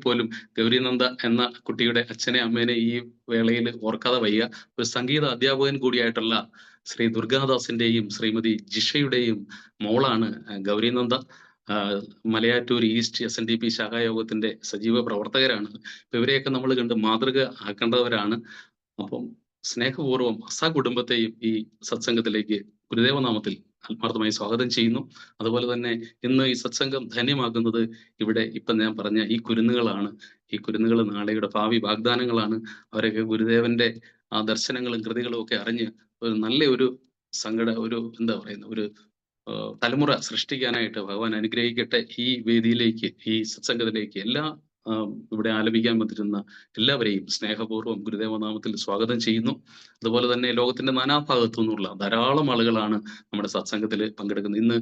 പോലും ഗൗരിനന്ദ എന്ന കുട്ടിയുടെ അച്ഛനെ അമ്മേനെ ഈ വേളയിൽ ഓർക്കാതെ വയ്യ. ഒരു സംഗീത അധ്യാപകൻ കൂടിയായിട്ടുള്ള ശ്രീ ദുർഗാദാസിന്റെയും ശ്രീമതി ജിഷയുടെയും മോളാണ് ഗൗരിനന്ദ. മലയാറ്റൂർ ഈസ്റ്റ് SNDP ശാഖായോഗത്തിന്റെ സജീവ പ്രവർത്തകരാണ്. ഇവരെയൊക്കെ നമ്മൾ കണ്ട് മാതൃക ആക്കേണ്ടവരാണ്. അപ്പം സ്നേഹപൂർവ്വം കുടുംബത്തെയും ഈ സത്സംഗത്തിലേക്ക് ഗുരുദേവനാമത്തിൽ ആത്മാർത്ഥമായി സ്വാഗതം ചെയ്യുന്നു. അതുപോലെ തന്നെ ഇന്ന് ഈ സത്സംഗം ധന്യമാക്കുന്നത് ഇവിടെ ഇപ്പം ഞാൻ പറഞ്ഞ ഈ കുരുന്നുകളാണ്. ഈ കുരുന്നുകൾ നാളെയുടെ ഭാവി വാഗ്ദാനങ്ങളാണ്. അവരൊക്കെ ഗുരുദേവന്റെ ആ ദർശനങ്ങളും കൃതികളും ഒക്കെ അറിഞ്ഞ് ഒരു നല്ല ഒരു എന്താ പറയുന്ന ഒരു തലമുറ സൃഷ്ടിക്കാനായിട്ട് ഭഗവാൻ അനുഗ്രഹിക്കട്ടെ. ഈ വേദിയിലേക്ക്, ഈ സത്സംഗത്തിലേക്ക് ഇവിടെ ആലപിക്കാൻ പറ്റുന്ന എല്ലാവരെയും സ്നേഹപൂർവ്വം ഗുരുദേവനാമത്തിൽ സ്വാഗതം ചെയ്യുന്നു. അതുപോലെ തന്നെ ലോകത്തിന്റെ നാനാഭാഗത്തു നിന്നുള്ള ധാരാളം ആളുകളാണ് നമ്മുടെ സത്സംഗത്തിൽ പങ്കെടുക്കുന്നത്. ഇന്ന്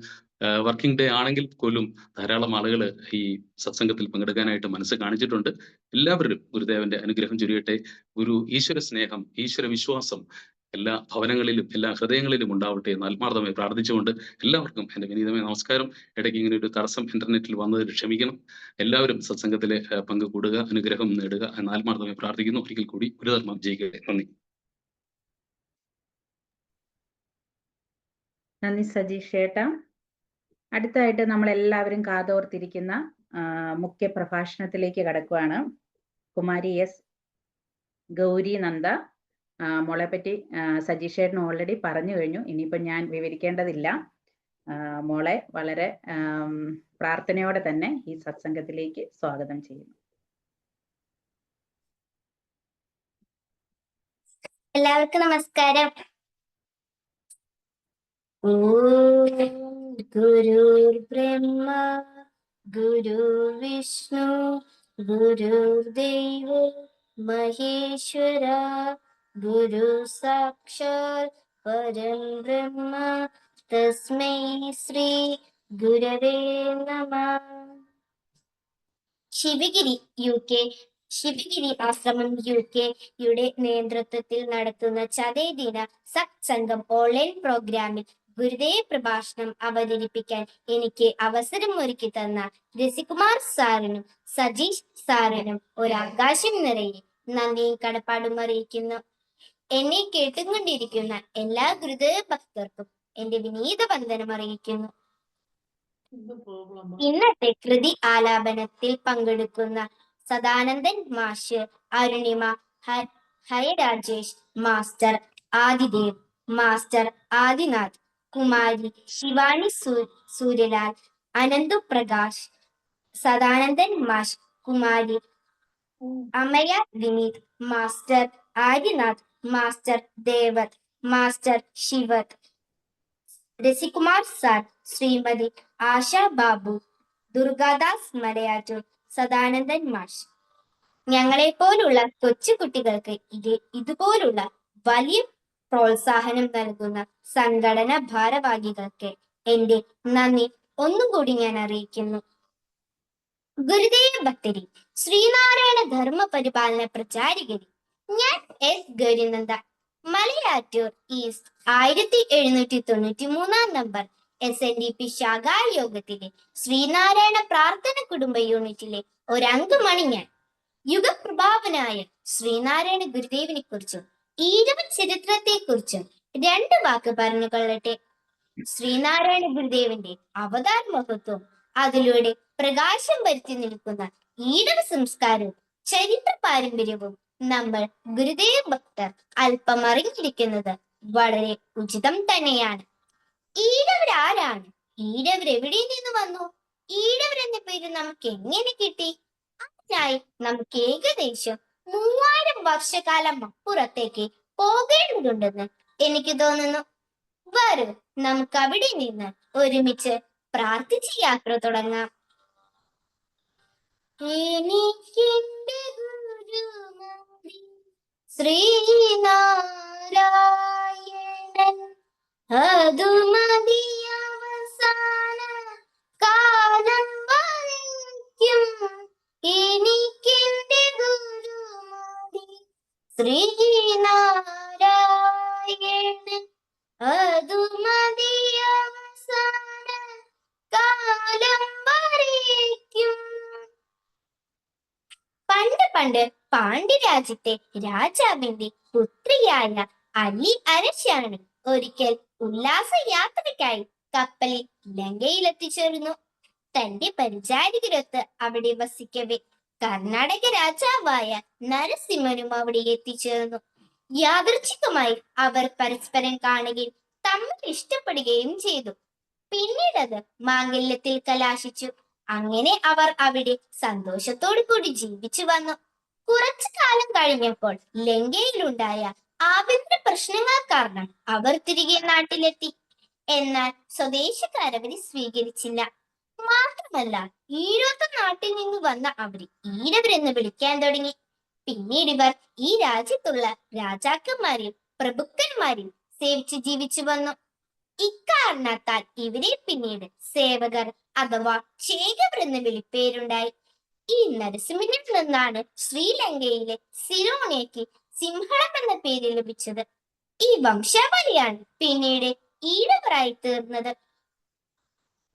വർക്കിംഗ് ഡേ ആണെങ്കിൽ പോലും ധാരാളം ആളുകൾ ഈ സത്സംഗത്തിൽ പങ്കെടുക്കാനായിട്ട് മനസ്സ് കാണിച്ചിട്ടുണ്ട്. എല്ലാവരും ഗുരുദേവന്റെ അനുഗ്രഹം ചൊരിയട്ടെ. ഈശ്വര സ്നേഹം, ഈശ്വര വിശ്വാസം എല്ലാ ഭവനങ്ങളിലും എല്ലാ ഹൃദയങ്ങളിലും ഉണ്ടാവട്ടെ എന്ന് ആത്മാർത്ഥമായി പ്രാർത്ഥിച്ചുകൊണ്ട് എല്ലാവർക്കും എൻ്റെ വിനീതമായ നമസ്കാരം. ഇടയ്ക്ക് ഇങ്ങനെ ഒരു തടസ്സം ഇന്റർനെറ്റിൽ വന്നതിൽ ക്ഷമിക്കണം. എല്ലാവരും സത്സംഗത്തിലെ പങ്കുകൂടുക, അനുഗ്രഹം നേടുക എന്ന് ആത്മാർത്ഥമായി പ്രാർത്ഥിക്കുന്നു. ഒരിക്കൽ കൂടി ഗുരുധർമ്മം ജയിക്കട്ടെ. നന്ദി. നന്ദി സജീഷ് ചേട്ടാ. അടുത്തായിട്ട് നമ്മൾ എല്ലാവരും കാതോർത്തിരിക്കുന്ന മുഖ്യ പ്രഭാഷണത്തിലേക്ക് കടക്കുകയാണ്. കുമാരി എസ് ഗൗരിനന്ദ മോളെ പറ്റി സജീഷ് ചേട്ടൻ ഓൾറെഡി പറഞ്ഞു കഴിഞ്ഞു. ഇനിയിപ്പോൾ ഞാൻ വിവരിക്കേണ്ടതില്ല. മോളെ വളരെ പ്രാർത്ഥനയോടെ തന്നെ ഈ സത്സംഗത്തിലേക്ക് സ്വാഗതം ചെയ്യുന്നു. എല്ലാവർക്കും നമസ്കാരം. ഗുരുർ ബ്രഹ്മ ഗുരുർ വിഷ്ണു ഗുരുർദേവ മഹേശ്വര ഗുരു സാക്ഷാൽ പരം ബ്രഹ്മ തസ്മൈ ശ്രീ ഗുരവേ നമഃ. ശിവഗിരി ആശ്രമം UK-യുടെ നേതൃത്വത്തിൽ നടത്തുന്ന ചതയദിന സത്സംഗം ഓൺലൈൻ പ്രോഗ്രാമിൽ ഗുരുദേവ പ്രഭാഷണം അവതരിപ്പിക്കാൻ എനിക്ക് അവസരം ഒരുക്കി തന്ന രസികുമാർ സാറിനും സജീഷ് സാറിനും ഒരാകാശം നിറയെ നന്ദിയും കടപ്പാടും അറിയിക്കുന്നു. എന്നെ കേട്ടുകൊണ്ടിരിക്കുന്ന എല്ലാ ഗുരുദേവ ഭക്തർക്കും എന്റെ വിനീത വന്ദനം അറിയിക്കുന്നു. ഇന്നത്തെ കൃതി ആലാപനത്തിൽ പങ്കെടുക്കുന്ന സദാനന്ദൻ മാഷ്, അരുണിമ, ഹയരാജേഷ് മാസ്റ്റർ, ആദിദേവ് മാസ്റ്റർ, ആദിനാഥ്, കുമാരി ശിവാനി സൂര്യലാൽ, അനന്തു പ്രകാശ്, സദാനന്ദൻ മാഷ്, Kumari Amaya Vineeth master, Adinath master, Devath master, Shivath, Rasikumar sir, Shrimati Asha Babu, Durgadas Malayattoor, Sadanandan മാഷ്. ഞങ്ങളെ പോലുള്ള കൊച്ചു കുട്ടികൾക്ക് ഇതുപോലുള്ള വലിയ പ്രോത്സാഹനം നൽകുന്ന സംഘടന ഭാരവാഹികൾക്ക് എന്റെ നന്ദി ഒന്നുകൂടി ഞാൻ അറിയിക്കുന്നു. ഗുരുദേവ ഭക്തരി, ശ്രീനാരായണ ധർമ്മ പരിപാലന പ്രചാരികരി, ഞാൻ S Gourinanda, Malayattoor east 1793 number SNDP ശാഖായോഗത്തിലെ ശ്രീനാരായണ പ്രാർത്ഥന കുടുംബ യൂണിറ്റിലെ ഒരംഗമാണ് ഞാൻ. യുഗപ്രഭാവനായ ശ്രീനാരായണ ഗുരുദേവനെ കുറിച്ചും ഈഴവ ചരിത്രത്തെ കുറിച്ചും 2 വാക്ക് പറഞ്ഞുകൊള്ളട്ടെ. ശ്രീനാരായണ ഗുരുദേവന്റെ അവതാര മഹത്വം, അതിലൂടെ പ്രകാശം വരുത്തി നിൽക്കുന്ന ഈഴവ സംസ്കാരവും ചരിത്ര പാരമ്പര്യവും നമ്മൾ ഗുരുദേവ ഭക്തർ അല്പം അറിഞ്ഞിരിക്കുന്നത് വളരെ ഉചിതം തന്നെയാണ്. ഈഴവരാരാണ്? ഈഴവരെവിടെ നിന്ന് വന്നു? ഈഴവർ എന്ന പേര് നമുക്ക് എങ്ങനെ കിട്ടി? അതിനായി നമുക്ക് ഏകദേശം 3000 വർഷക്കാലം അപ്പുറത്തേക്ക് പോകേണ്ടതുണ്ടെന്ന് എനിക്ക് തോന്നുന്നു. വരൂ, നമുക്ക് അവിടെ നിന്ന് ഒരുമിച്ച് പ്രാർത്ഥിച്ച് യാത്ര തുടങ്ങാം. എനിക്കെന്റെ ഗുരുമതി ശ്രീനാരായണൻ, അതു മതി അവസാന കാലം വരയ്ക്കും. എനിക്കെന്റെ ഗുരുമതി ശ്രീനാരായണൻ, അതു മതി അവസാന കാലം വരയ്ക്കും. പണ്ട് പാണ്ഡ്യരാജ്യത്തെ രാജാവിന്റെ പുത്രിയായ അലി അരശാണ് ഒരിക്കൽ ഉല്ലാസ യാത്രയ്ക്കായി കപ്പലിൽ ലങ്കയിൽ എത്തിച്ചേർന്നു. തന്റെ പരിചാരികരൊത്ത് അവിടെ വസിക്കവേ കർണാടക രാജാവായ നരസിംഹനും അവിടെ എത്തിച്ചേർന്നു. യാദൃച്ഛികമായി അവർ പരസ്പരം കാണുകയും തമ്മിൽ ഇഷ്ടപ്പെടുകയും ചെയ്തു. പിന്നീട് അത് മാംഗല്യത്തിൽ കലാശിച്ചു. അങ്ങനെ അവർ അവിടെ സന്തോഷത്തോടു കൂടി ജീവിച്ചു വന്നു. കുറച്ചു കാലം കഴിഞ്ഞപ്പോൾ ലങ്കയിലുണ്ടായ ആഭ്യന്തര പ്രശ്നങ്ങൾ കാരണം അവർ തിരികെ നാട്ടിലെത്തി. എന്നാൽ സ്വദേശക്കാരവരെ സ്വീകരിച്ചില്ല. മാത്രമല്ല, ഈഴോത്ത നാട്ടിൽ നിന്ന് വന്ന അവരെ ഈഴവരെന്ന് വിളിക്കാൻ തുടങ്ങി. പിന്നീട് ഇവർ ഈ രാജ്യത്തുള്ള രാജാക്കന്മാരെയും പ്രഭുക്കന്മാരെയും സേവിച്ച് ജീവിച്ചു വന്നു. ഇക്കാരണത്താൽ ഇവരെ പിന്നീട് സേവകർ അഥവാ ചേകവർ എന്ന് വിളിപ്പേരുണ്ടായി. ഈ നരസിംഹനിൽ നിന്നാണ് ശ്രീലങ്കയിലെ സിലോണിയയ്ക്ക് സിംഹളം എന്ന പേര് ലഭിച്ചത്. ഈ വംശാവലിയാണ് പിന്നീട് ഈഴവരായി തീർന്നത്.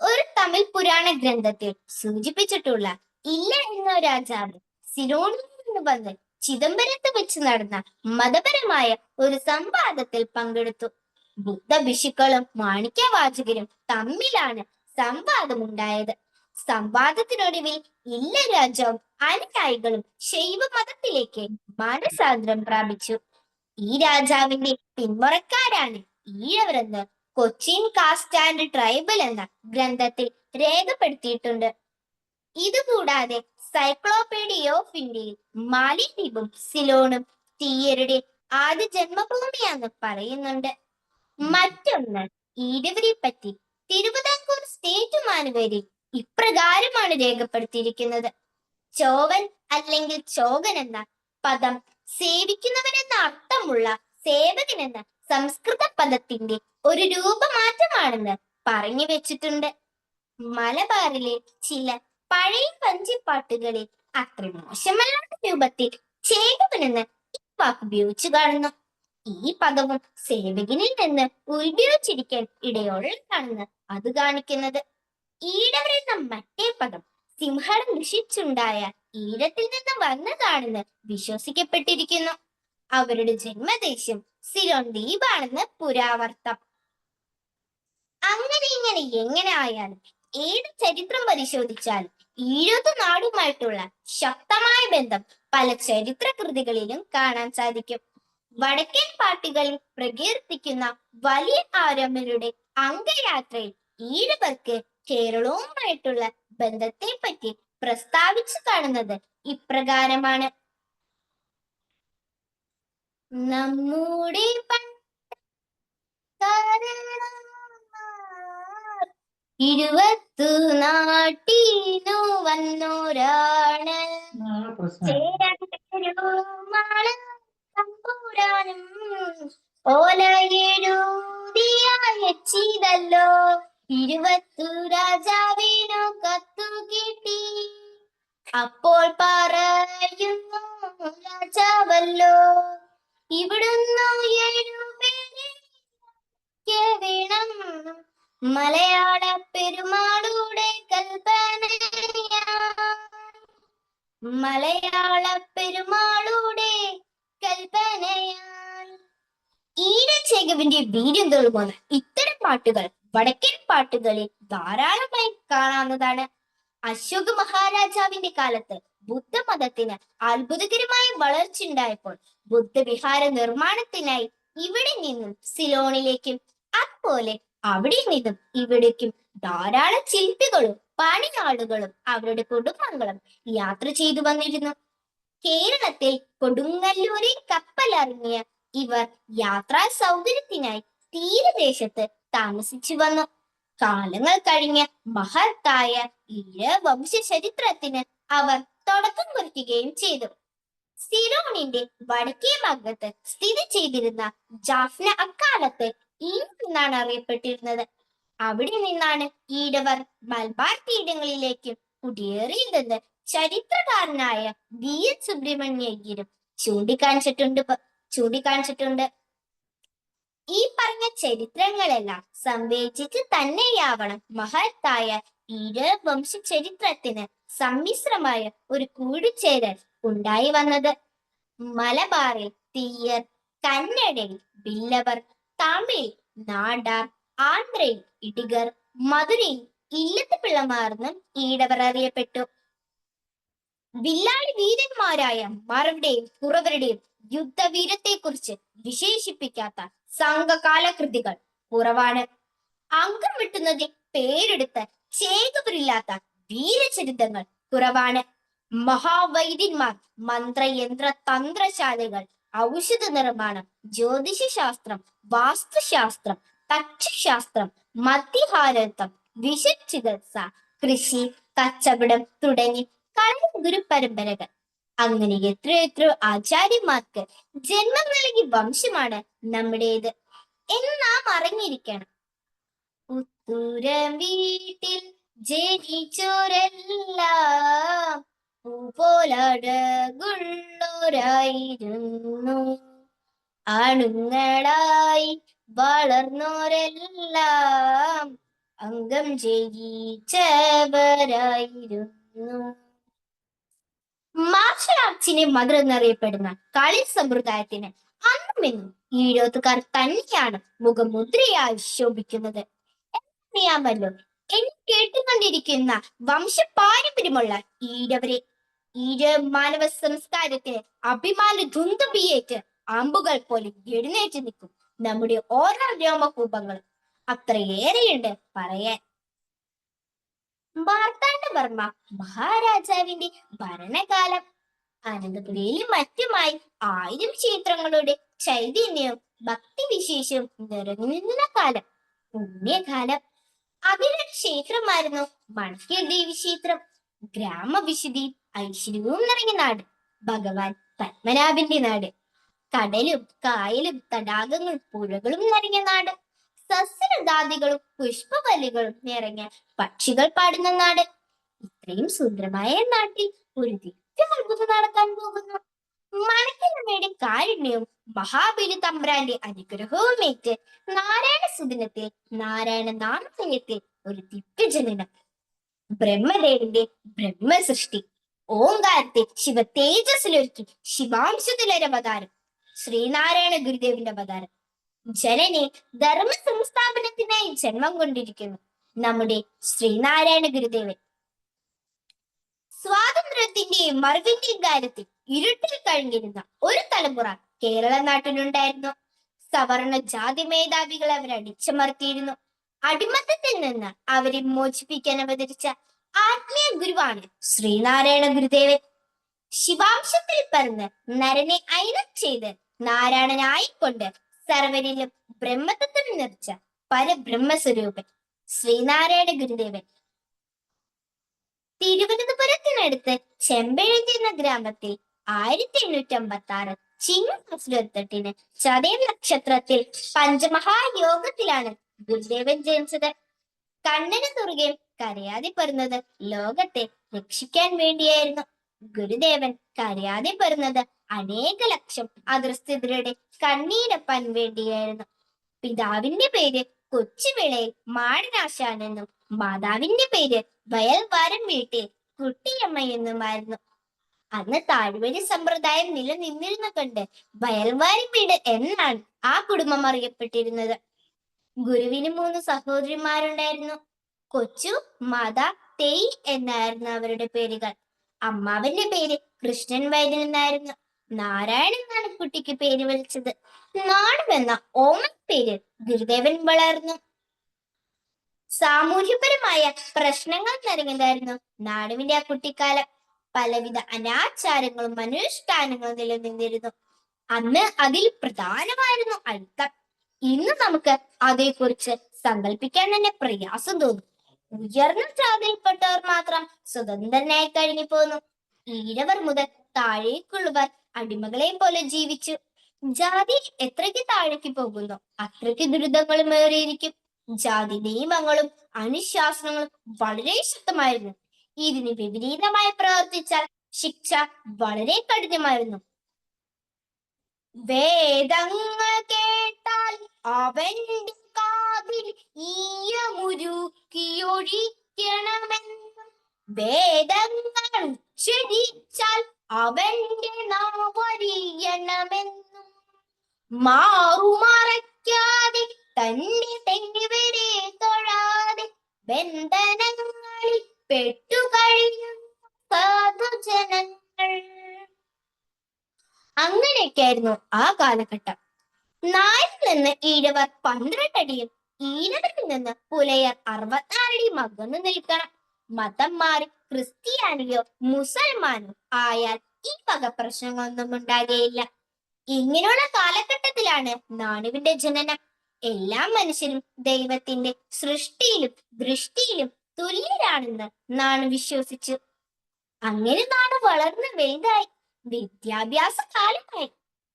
ഒരു തമിഴ് പുരാണ ഗ്രന്ഥത്തിൽ സൂചിപ്പിച്ചിട്ടുള്ള ഇല്ല എന്ന രാജാവ് സിലോണിൽ നിന്ന് വന്ന് ചിദംബരത്ത് വെച്ച് നടന്ന മതപരമായ ഒരു സംവാദത്തിൽ പങ്കെടുത്തു. ബുദ്ധ ഭിക്ഷുക്കളും മാണിക്യവാചകരും തമ്മിലാണ് സംവാദമുണ്ടായത്. സംവാദത്തിനൊടുവിൽ ഇല്ല രാജാവും അനുയായികളും ശൈവ മതത്തിലേക്ക് മാനസാന്തരം പ്രാപിച്ചു. ഈ രാജാവിന്റെ പിന്മുറക്കാരാണ് ഈഴവരെന്ന് കൊച്ചിൻ കാസ്റ്റ് ആൻഡ് ട്രൈബൽ എന്ന ഗ്രന്ഥത്തിൽ രേഖപ്പെടുത്തിയിട്ടുണ്ട്. ഇതുകൂടാതെ സൈക്ലോപീഡിയ ഓഫ് ഇന്ത്യയിൽ മാലിദ്വീപും സിലോണും തീയരുടെ ആദ്യ ജന്മഭൂമിയാന്ന് പറയുന്നുണ്ട്. മറ്റൊന്ന്, ഈഴവരെ പറ്റി തിരുവിതാംകൂർ സ്റ്റേറ്റ് മാനുവലിൽ ഇപ്രകാരമാണ് രേഖപ്പെടുത്തിയിരിക്കുന്നത്. ചോവൻ അല്ലെങ്കിൽ ചോകൻ എന്ന പദം സേവിക്കുന്നവൻ എന്ന അർത്ഥമുള്ള സേവകൻ എന്ന സംസ്കൃത പദത്തിന്റെ ഒരു രൂപമാറ്റമാണെന്ന് പറഞ്ഞു വെച്ചിട്ടുണ്ട്. മലബാറിലെ ചില പഴയ വഞ്ചിപ്പാട്ടുകളിൽ അത്ര മോശമല്ലാത്ത രൂപത്തിൽ ചേകവനെന്ന് ഈ വാക്ക് ഉപയോഗിച്ചു കാണുന്നു. ഈ പദവും സേവകനിൽ നിന്ന് ഉത്ഭവിച്ചിരിക്കാൻ ഇടയുള്ളതാണെന്ന് അത് കാണിക്കുന്നത്. ഈഴവർ എന്ന മറ്റേ പദം സിംഹളം ദുഷിച്ചുണ്ടായ ഈഴത്തിൽ നിന്ന് വന്നതാണെന്ന് വിശ്വസിക്കപ്പെട്ടിരിക്കുന്നു. അവരുടെ ജന്മദേശം സിലോൺ ദ്വീപാണെന്ന് പുരാവർത്തം. അങ്ങനെ ഇങ്ങനെ എങ്ങനെ ആയാലും ഏത് ചരിത്രം പരിശോധിച്ചാലും ഈഴോത്ത് നാടുമായിട്ടുള്ള ശക്തമായ ബന്ധം പല ചരിത്ര കൃതികളിലും കാണാൻ സാധിക്കും. വടക്കൻ പാട്ടുകളിൽ പ്രകീർത്തിക്കുന്ന വലിയ ആരംഭരുടെ അംഗയാത്രയിൽ ഈഴവർക്ക് കേരളവുമായിട്ടുള്ള ബന്ധത്തെ പറ്റി പ്രസ്താവിച്ചു കാണുന്നത് ഇപ്രകാരമാണ്. നമ്മുടെ ഇരുവത്തു നാട്ടിനു വന്നോരാണ് തമ്പുരാനും ഓലയെഴുതിയല്ലോ. ഇരുവത്തു രാജാവിനു കത്തു കിട്ടി. അപ്പോൾ പറയുന്നു രാജാവല്ലോ, ഇവിടുന്നു 7 പേരെ വേണം. മലയാള പെരുമാളുടെ കൽപ്പനയാ, മലയാള പെരുമാളുടെ കൽപ്പനയാൽ. ഈഴച്ചേകവിന്റെ വീര്യം തെളിവുന്ന ഇത്തരം പാട്ടുകൾ വടക്കൻ പാട്ടുകളിൽ ധാരാളമായി കാണാവുന്നതാണ്. അശോക മഹാരാജാവിന്റെ കാലത്ത് ബുദ്ധമതത്തിന് അത്ഭുതകരമായ വളർച്ചയുണ്ടായപ്പോൾ ബുദ്ധവിഹാര നിർമ്മാണത്തിനായി ഇവിടെ നിന്നും സിലോണിലേക്കും അതുപോലെ അവിടെ നിന്നും ഇവിടേക്കും ധാരാളം ശില്പികളും പണിയാളുകളും അവരുടെ കുടുംബങ്ങളും യാത്ര ചെയ്തു വന്നിരുന്നു. കേരളത്തിൽ കൊടുങ്ങല്ലൂരിൽ കപ്പലിറങ്ങിയ ഇവർ യാത്രാ സൗകര്യത്തിനായി തീരദേശത്ത് താമസിച്ചു വന്നു. കാലങ്ങൾ കഴിഞ്ഞ മഹത്തായ ഈഴ വംശ ചരിത്രത്തിന് അവർ തുടക്കം കുറിക്കുകയും ചെയ്തു. സിലോണിന്റെ വടക്കേ ഭാഗത്ത് സ്ഥിതി ചെയ്തിരുന്ന ജാഫ്ന അക്കാലത്ത് എന്നാണ് അറിയപ്പെട്ടിരുന്നത്. അവിടെ നിന്നാണ് ഈഴവർ മലബാർ തീരങ്ങളിലേക്കും കുടിയേറിയതെന്ന് ചരിത്രകാരനായ VN സുബ്രഹ്മണ്യയ്യരും ചൂണ്ടിക്കാണിച്ചിട്ടുണ്ട്. ഈ പറഞ്ഞ ചരിത്രങ്ങളെല്ലാം സംവേദിച്ച് തന്നെയാവണം മഹത്തായ ഈഴ വംശ ചരിത്രത്തിന് സമ്മിശ്രമായ ഒരു കൂടിച്ചേരൽ ഉണ്ടായി വന്നത്. മലബാറിൽ തീയർ, കന്നഡയിൽ ബില്ലവർ, തമിഴിൽ നാടാർ, ആന്ധ്രയിൽ ഇടിഗർ, മധുരയിൽ ഇല്ലത്ത് പിള്ളമാർന്നും ഈടവർ അറിയപ്പെട്ടു. വില്ലാളി വീരന്മാരായ മറവരുടെയും കുറവരുടെയും യുദ്ധവീരത്തെക്കുറിച്ച് വിശേഷിപ്പിക്കാത്ത സംഘകാല കൃതികൾ കുറവാണ്. അംഗം വെട്ടുന്നതിൽ പേരെടുത്ത് ചേകവരില്ലാത്ത വീരചരിതങ്ങൾ കുറവാണ്. മഹാവൈദ്യന്മാർ, മന്ത്രയന്ത്ര തന്ത്രശാലികൾ, ഔഷധ നിർമ്മാണം, ജ്യോതിഷശാസ്ത്രം, വാസ്തുശാസ്ത്രം, പക്ഷിശാസ്ത്രം, മധ്യഹാരത്വം, വിഷചികിത്സ, കൃഷി, കച്ചവടം തുടങ്ങി ഗുരുപരമ്പരകൾ, അങ്ങനെ എത്രയെത്രയോ ആചാര്യന്മാർക്ക് ജന്മം നൽകിയ വംശമാണ് നമ്മുടേത് എന്ന് നാം അറിഞ്ഞിരിക്കണം. ഉത്തരം വീട്ടിൽ ജനിച്ചോരെല്ലാം പൂപോലഴകുള്ളോരായിരുന്നു, ആണുങ്ങളായി വളർന്നോരെല്ലാം അംഗം ജയിച്ചവരായിരുന്നു. മാർഷൽ ആർട്സിനെ മദർ എന്നറിയപ്പെടുന്ന കളി സമ്പ്രദായത്തിന് അന്നുമെന്നും ഈഴോത്തുകാർ തന്നെയാണ് മുഖമുദ്രയായി ശോഭിക്കുന്നത് എന്നറിയാമല്ലോ. എന്നെ കേട്ടുകൊണ്ടിരിക്കുന്ന വംശപാരമ്പര്യമുള്ള ഈഴവരെ, ഈഴ മാനവ സംസ്കാരത്തിന് അഭിമാന ധുന്തുബിയേറ്റ് അമ്പുകൾ പോലെ എഴുന്നേറ്റ് നിൽക്കും നമ്മുടെ ഓരോ രോമകൂപങ്ങളും. അത്രയേറെയുണ്ട് പറയാൻ. മാർത്താണ്ഡവർമ്മ മഹാരാജാവിന്റെ ഭരണകാലം അനന്തപുരിയിലും മറ്റുമായി 1000 ക്ഷേത്രങ്ങളുടെ ചൈതന്യവും ഭക്തിവിശേഷവും നിറഞ്ഞിരുന്ന കാലം, പുണ്യകാലം. അതിലൊരു ക്ഷേത്രമായിരുന്നു മണക്കൽ ദേവി ക്ഷേത്രം. ഗ്രാമവിശുദ്ധിയും ഐശ്വര്യവും നിറഞ്ഞ നാട്, ഭഗവാൻ പത്മനാഭന്റെ നാട്. കടലും കായലും തടാകങ്ങളും പുഴകളും നിറഞ്ഞ നാട്, സസ്യലതാദികളും പുഷ്പവല്ലികളും നിറഞ്ഞ പക്ഷികൾ പാടുന്ന നാട്. ഇത്രയും സുന്ദരമായ നാട്ടിൽ ഒരു ദിവ്യാത്ഭുതം നടക്കാൻ പോകുന്നു. മണക്കലമ്മയുടെ കാരുണ്യവും മഹാബലി തമ്പ്രാന്റെ അനുഗ്രഹവും ഏറ്റ് നാരായണ സുദിനത്തിൽ, നാരായണ നാമധേയത്തിൽ ഒരു ദിവ്യജനനം. ബ്രഹ്മദേവന്റെ ബ്രഹ്മസൃഷ്ടി, ഓങ്കാരത്തെ ശിവ തേജസ്സിലൊരുക്കി ശിവാംശത്തിലൊരവതാരം, ശ്രീനാരായണ ഗുരുദേവന്റെ അവതാരം. ജനനെ ധർമ്മ സംസ്ഥാപനത്തിനായി ജന്മം കൊണ്ടിരിക്കുന്നു നമ്മുടെ ശ്രീനാരായണ ഗുരുദേവൻ. സ്വാതന്ത്ര്യത്തിന്റെയും മറിവിന്റെയും കാര്യത്തിൽ ഇരുട്ടിൽ കഴിഞ്ഞിരുന്ന ഒരു തലമുറ കേരള നാട്ടിലുണ്ടായിരുന്നു. സവർണ ജാതി മേധാവികൾ അവരെ അടിച്ചമർത്തിയിരുന്നു. അടിമത്തത്തിൽ നിന്ന് അവരെ മോചിപ്പിക്കാൻ അവതരിച്ച ആത്മീയ ഗുരുവാണ് ശ്രീനാരായണ ഗുരുദേവൻ. ശിവാംശത്തിൽ പറഞ്ഞ് നരനെ അയനം ചെയ്ത് നാരായണനായിക്കൊണ്ട് സർവരിലും ബ്രഹ്മതത്വം നിറച്ച പരബ്രഹ്മസ്വരൂപൻ ശ്രീനാരായണ ഗുരുദേവൻ. തിരുവനന്തപുരത്തിനടുത്ത് ചെമ്പഴന്തി എന്ന ഗ്രാമത്തിൽ 1856 ചിങ്ങമാസം 28 ചതയം നക്ഷത്രത്തിൽ പഞ്ചമഹായോഗത്തിലാണ് ഗുരുദേവൻ ജനിച്ചത്. കണ്ണന് തുറകയും കരയാതെ പിറന്നത് ലോകത്തെ രക്ഷിക്കാൻ വേണ്ടിയായിരുന്നു. ഗുരുദേവൻ കരയാതെ പിറന്നത് അനേക ലക്ഷം അധസ്ഥിതരുടെ കണ്ണീരപ്പാൻ വേണ്ടിയായിരുന്നു. പിതാവിന്റെ പേര് കൊച്ചുവിളയിൽ മാടനാശാൻ എന്നും മാതാവിന്റെ പേര് വയൽവാരം വീട്ടിൽ കുട്ടിയമ്മ എന്നുമായിരുന്നു. അന്ന് താഴ്വഴി സമ്പ്രദായം നിലനിന്നിരുന്ന കൊണ്ട് വയൽവാരം വീട് എന്നാണ് ആ കുടുംബം അറിയപ്പെട്ടിരുന്നത്. ഗുരുവിന് 3 സഹോദരിമാരുണ്ടായിരുന്നു. കൊച്ചു, മാത, തേയ് എന്നായിരുന്നു അവരുടെ പേരുകൾ. അമ്മാവന്റെ പേര് കൃഷ്ണൻ വൈദ്യൻ എന്നായിരുന്നു. നാരായണൻ എന്നാണ് കുട്ടിക്ക് പേര് വിളിച്ചത്. നാടു എന്ന ഓമൻ പേര് ഗുരുദേവൻ വളർന്നു. സാമൂഹ്യപരമായ പ്രശ്നങ്ങൾ നിറഞ്ഞതായിരുന്നു നാടുവിന്റെ ആ കുട്ടിക്കാലം. പലവിധ അനാചാരങ്ങളും അനുഷ്ഠാനങ്ങളും നിലനിന്നിരുന്നു. അന്ന് അതിൽ പ്രധാനമായിരുന്നു അഴുത്തം. ഇന്ന് നമുക്ക് അതേക്കുറിച്ച് സങ്കല്പിക്കാൻ തന്നെ പ്രയാസം തോന്നും. ഉയർന്ന ജാതിയിൽപ്പെട്ടവർ മാത്രം സ്വതന്ത്രനായി കഴിഞ്ഞു പോന്നു. ഈഴവർ മുതൽ താഴേക്കുള്ളവർ അടിമകളെ പോലെ ജീവിച്ചു. ജാതി എത്രയ്ക്ക് താഴേക്ക് പോകുന്നു അത്രയ്ക്ക് ദുരിതങ്ങളും ഏറിയിരിക്കും. ജാതി നിയമങ്ങളും അനുശാസനങ്ങളും വളരെ ശക്തമായിരുന്നു. ഇതിന് വിപരീതമായി പ്രവർത്തിച്ചാൽ ശിക്ഷ വളരെ കഠിനമായിരുന്നു. വേദങ്ങൾ കേട്ടാൽ അവന്റെ കാതിൽ ഈയമുരുക്കിയൊഴിക്കണമെന്നും വേദങ്ങൾ ഉച്ചരിച്ചാൽ അവന്റെ നാവരിയണമെന്നും മാറുമറയ്ക്കാതെ തന്റെ തെരുവരെ തൊഴാതെ ബന്ധനങ്ങളിൽ പെട്ടുകഴിയുന്ന സാധുജനങ്ങൾ. അങ്ങനെയൊക്കെയായിരുന്നു ആ കാലഘട്ടം. നാലിൽ നിന്ന് ഈഴവർ 12 അടിയും ഈഴവരിൽ നിന്ന് പുലയർ 64 അടിയും അകന്നു നിൽക്കണം. മതം മാറി ക്രിസ്ത്യാനിയോ മുസൽമാനോ ആയാൽ ഈ വക പ്രശ്നങ്ങളൊന്നും ഉണ്ടാകുകയില്ല. ഇങ്ങനെയുള്ള കാലഘട്ടത്തിലാണ് നാണുവിന്റെ ജനനം. എല്ലാ മനുഷ്യരും ദൈവത്തിന്റെ സൃഷ്ടിയിലും ദൃഷ്ടിയിലും തുല്യരാണെന്ന് നാണു വിശ്വസിച്ചു. അങ്ങനെ നാണു വളർന്ന് വലുതായി. വിദ്യാഭ്യാസ കാലമായി.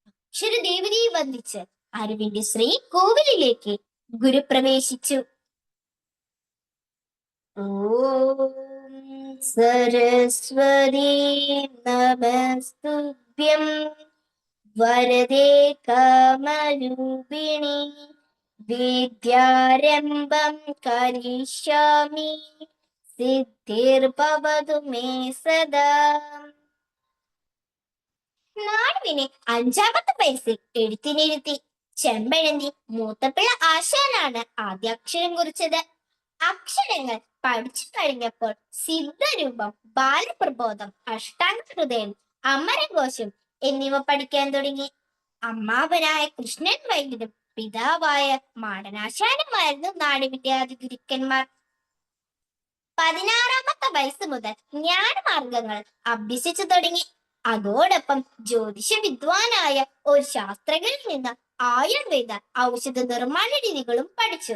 അക്ഷരദേവതയെ വന്ദിച്ച് അറിവിന്റെ ശ്രീകോവിലിലേക്ക് ഗുരു പ്രവേശിച്ചു. ഓം സരസ്വതി നമസ്തുഭ്യം വരദേ കാമരൂപിണി വിദ്യാരംഭം കരിഷ്യാമി സിദ്ധിർഭവതു മേ സദാ. നാണുവിനെ 5ാമത്തെ വയസ്സിൽ എഴുത്തിനിരുത്തി. ചെമ്പഴന്തി മൂത്തപ്പിള്ള ആശാനാണ് ആദ്യാക്ഷരം കുറിച്ചത്. അക്ഷരങ്ങൾ പഠിച്ചു കഴിഞ്ഞപ്പോൾ സിദ്ധരൂപം, ബാലപ്രബോധം, അഷ്ടാംഗഹൃദയം, അമരകോശം എന്നിവ പഠിക്കാൻ തുടങ്ങി. അമ്മാവനായ കൃഷ്ണൻ വൈദ്യരും പിതാവായ മാടനാശാനുമായിരുന്നു നാണുവിന്റെ ആദ്യ ഗുരുക്കന്മാർ. 16ാമത്തെ വയസ്സ് മുതൽ ജ്ഞാനമാർഗങ്ങൾ അഭ്യസിച്ചു തുടങ്ങി. അതോടൊപ്പം ജ്യോതിഷ വിദ്വാനായ ഒരു ശാസ്ത്രജ്ഞനിൽ നിന്ന് ആയുർവേദ ഔഷധ നിർമ്മാണ രീതികളും പഠിച്ചു.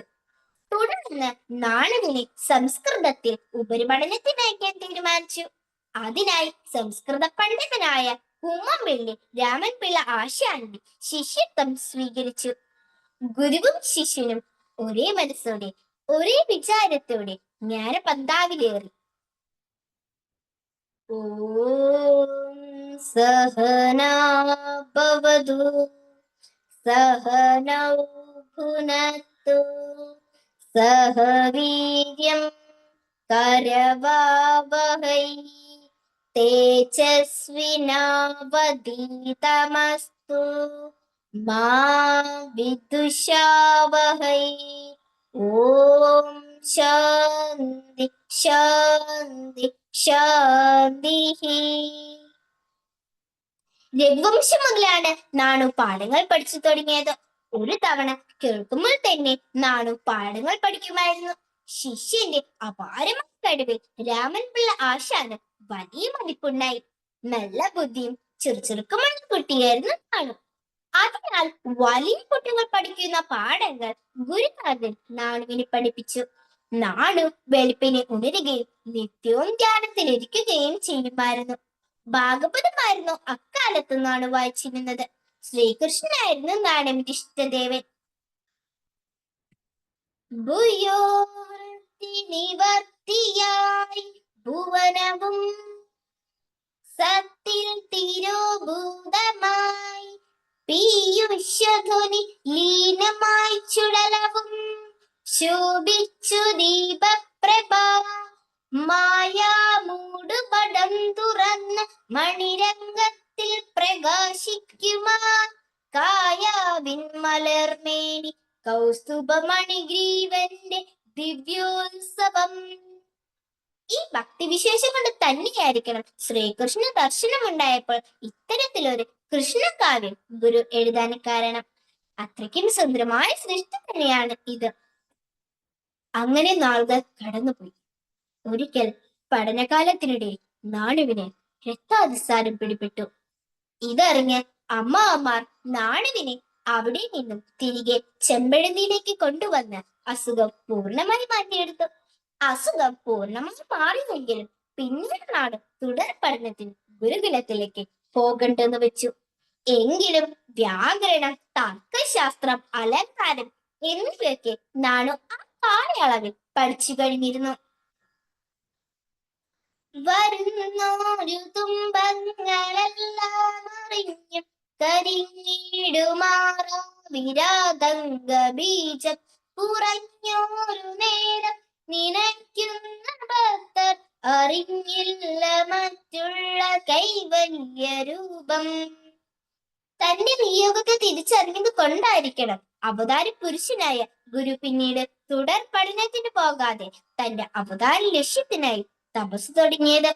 തുടർന്ന് നാണുവിനെ സംസ്കൃതത്തിൽ ഉപരിപഠനത്തിന് അയക്കാൻ തീരുമാനിച്ചു. അതിനായി സംസ്കൃത പണ്ഡിതനായ കുമ്മംപള്ളി രാമൻപിള്ള ആശാന്റെ ശിഷ്യത്വം സ്വീകരിച്ചു. ഗുരുവും ശിഷ്യനും ഒരേ മനസ്സോടെ ഒരേ വിചാരത്തോടെ ജ്ഞാനപന്ഥാവിലേറി. ഓം സഹനാ ഭവതു സഹനൗ ഭുനക്തു സഹ വീര്യം കരവാവഹൈ തേജസ്വിനാവധീതമസ്തു മാ വിദ്വിഷാവഹൈ. ഓം ശാന്തി ശാന്തി ശാന്തി. രഘുവംശം മുതലാണ് നാണു പാഠങ്ങൾ പഠിച്ചു തുടങ്ങിയത്. ഒരു തവണ കേൾക്കുമ്പോൾ തന്നെ നാണു പാഠങ്ങൾ പഠിക്കുമായിരുന്നു. ശിഷ്യന്റെ അപാരമായ കഴിവിൽ രാമൻപിള്ള ആശാന് വലിയ മതിപ്പുണ്ടായി. നല്ല ബുദ്ധിയും ചെറുചെറുക്കുമുള്ള കുട്ടിയായിരുന്നു നാണു. അതിനാൽ വലിയ കുട്ടികൾ പഠിക്കുന്ന പാഠങ്ങൾ ഗുരുനാഥൻ നാണുവിനെ പഠിപ്പിച്ചു. നാണു വെളുപ്പിനെ ഉണരുകയും നിത്യവും ധ്യാനത്തിലിരിക്കുകയും ചെയ്യുമായിരുന്നു. ഭാഗവതമായിരുന്നു അക്കാലത്ത് നാണു വായിച്ചിരുന്നത്. ശ്രീകൃഷ്ണനായിരുന്നു നാണുവിന്റെ ഇഷ്ടദേവൻ. ഭൂയോർത്തിനിവർത്തിയായി ഭുവനവും സത്തിൽ തിരോഭൂതമായി പീയുഷ്യധ്വനി ലീനമായി ചുടലവും ശോഭിച്ചു ദീപപ്രഭ മായാമൂടുപടം തുറന്ന് മണിരംഗത്തിൽ പ്രകാശിക്കുമാർ കായാവിൻ മലർമേനി കൗസ്തുഭമണിഗ്രീവന്റെ ദിവ്യോത്സവം. ഈ ഭക്തിവിശേഷം കൊണ്ട് തന്നെയായിരിക്കണം ശ്രീകൃഷ്ണ ദർശനം ഉണ്ടായപ്പോൾ ഇത്തരത്തിലൊരു കൃഷ്ണകാവ്യം ഗുരു എഴുതാൻ കാരണം. അത്രയ്ക്കും സുന്ദരമായ സൃഷ്ടി തന്നെയാണ് ഇത്. അങ്ങനെ നാളുകൾ കടന്നുപോയി. ഒരിക്കൽ പഠനകാലത്തിനിടെ നാണുവിന് രക്താതിസാരം പിടിപെട്ടു. ഇതറിഞ്ഞ് അമ്മമാർ നാണുവിനെ അവിടെ നിന്നും തിരികെ ചെമ്പഴന്തിയിലേക്ക് കൊണ്ടുവന്ന് അസുഖം പൂർണ്ണമായി മാറ്റിയെടുത്തു. അസുഖം പൂർണ്ണമായി മാറിയെങ്കിലും പിന്നീട് നാട് തുടർ പഠനത്തിന് ഗുരുകുലത്തിലേക്ക് പോകണ്ടെന്ന് വെച്ചു. എങ്കിലും വ്യാകരണം, തർക്കശാസ്ത്രം, അലങ്കാരം എന്നിവയൊക്കെ നാണു ആ കാലയളവിൽ പഠിച്ചു കഴിഞ്ഞിരുന്നു. വരുന്നോരു തുമ്പങ്ങളെല്ലാം അറിഞ്ഞു കരിഞ്ഞിടുമാറാ വിരാതംഗ ബീജം കുറഞ്ഞോരു നേരം നിനയ്ക്കുന്ന ഭക്തർ അറിഞ്ഞില്ല മറ്റുള്ള കൈവല്യ രൂപം. തന്റെ നിയോഗത്തെ തിരിച്ചറിഞ്ഞത് കൊണ്ടായിരിക്കണം അവതാര പുരുഷനായ ഗുരു പിന്നീട് തുടർ പഠനത്തിന് പോകാതെ തന്റെ അവതാര ലക്ഷ്യത്തിനായി തപസ് തുടങ്ങിയത്.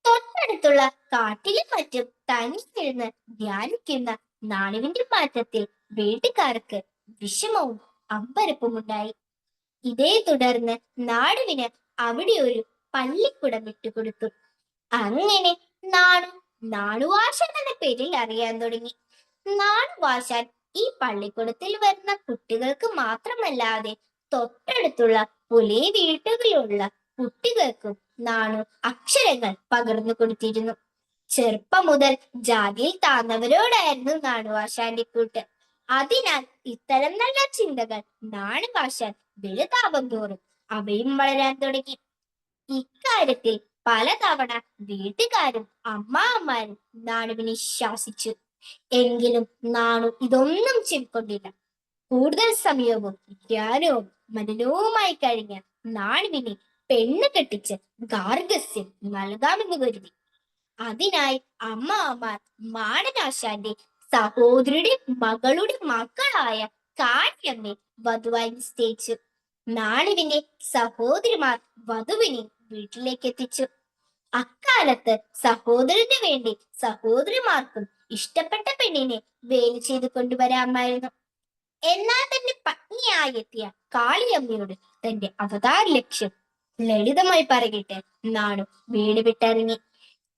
തൊട്ടടുത്തുള്ള കാട്ടിലും മറ്റും തനിച്ചിരുന്ന് ധ്യാനിക്കുന്ന നാണുവിന്റെ മാറ്റത്തിൽ വീട്ടുകാർക്ക് വിഷമവും അമ്പരപ്പുമുണ്ടായി. ഇതേ തുടർന്ന് നാടുവിന് അവിടെ ഒരു പള്ളിക്കുടം വിട്ടുകൊടുത്തു. അങ്ങനെ നാണുവാശാൻ എന്ന പേരിൽ അറിയാൻ തുടങ്ങി. നാണുവാശാൻ ഈ പള്ളിക്കൂടത്തിൽ വരുന്ന കുട്ടികൾക്ക് മാത്രമല്ലാതെ തൊട്ടടുത്തുള്ള പുലേ വീട്ടുകളിലുള്ള കുട്ടികൾക്കും നാണു അക്ഷരങ്ങൾ പകർന്നു കൊടുത്തിരുന്നു. ചെറുപ്പം മുതൽ ജാതിയിൽ താന്നവരോടായിരുന്നു നാണുവാശാന്റെ കൂട്ട്. അതിനാൽ ഇത്തരം നല്ല ചിന്തകൾ നാണുവാശാൻ വലുതാവും തോറും അവയും വളരാൻ തുടങ്ങി. ഇക്കാര്യത്തിൽ പലതവണ വീട്ടുകാരും അമ്മാവന്മാരും നാണുവിനെ ശാസിച്ചു. എങ്കിലും നാണു ഇതൊന്നും ചെവിക്കൊണ്ടില്ല. കൂടുതൽ സമയവും ധ്യാനവും മനനവുമായി കഴിഞ്ഞ നാണുവിനെ പെണ്ണ് കെട്ടിച്ച് ഗാർഹസ്ഥ്യം നൽകാമെന്ന് കരുതി. അതിനായി അമ്മാവന്മാർ മാടനാശാന്റെ സഹോദരിയുടെ മകളുടെ മക്കളായ കാളിയമ്മയെ വധുവായി നിശ്ചയിച്ചു. നാണുവിന്റെ സഹോദരിമാർ വധുവിനെ വീട്ടിലേക്ക് എത്തിച്ചു. അക്കാലത്ത് സഹോദരന് വേണ്ടി സഹോദരിമാർക്കും ഇഷ്ടപ്പെട്ട പെണ്ണിനെ വേല ചെയ്ത് കൊണ്ടുവരാമായിരുന്നു. എന്നാൽ തന്റെ പത്നിയായി എത്തിയ കാളിയമ്മയോട് തന്റെ അവതാര ലക്ഷ്യം ലളിതമായി പറയട്ടെ നാണു വീട് വിട്ടിറങ്ങി.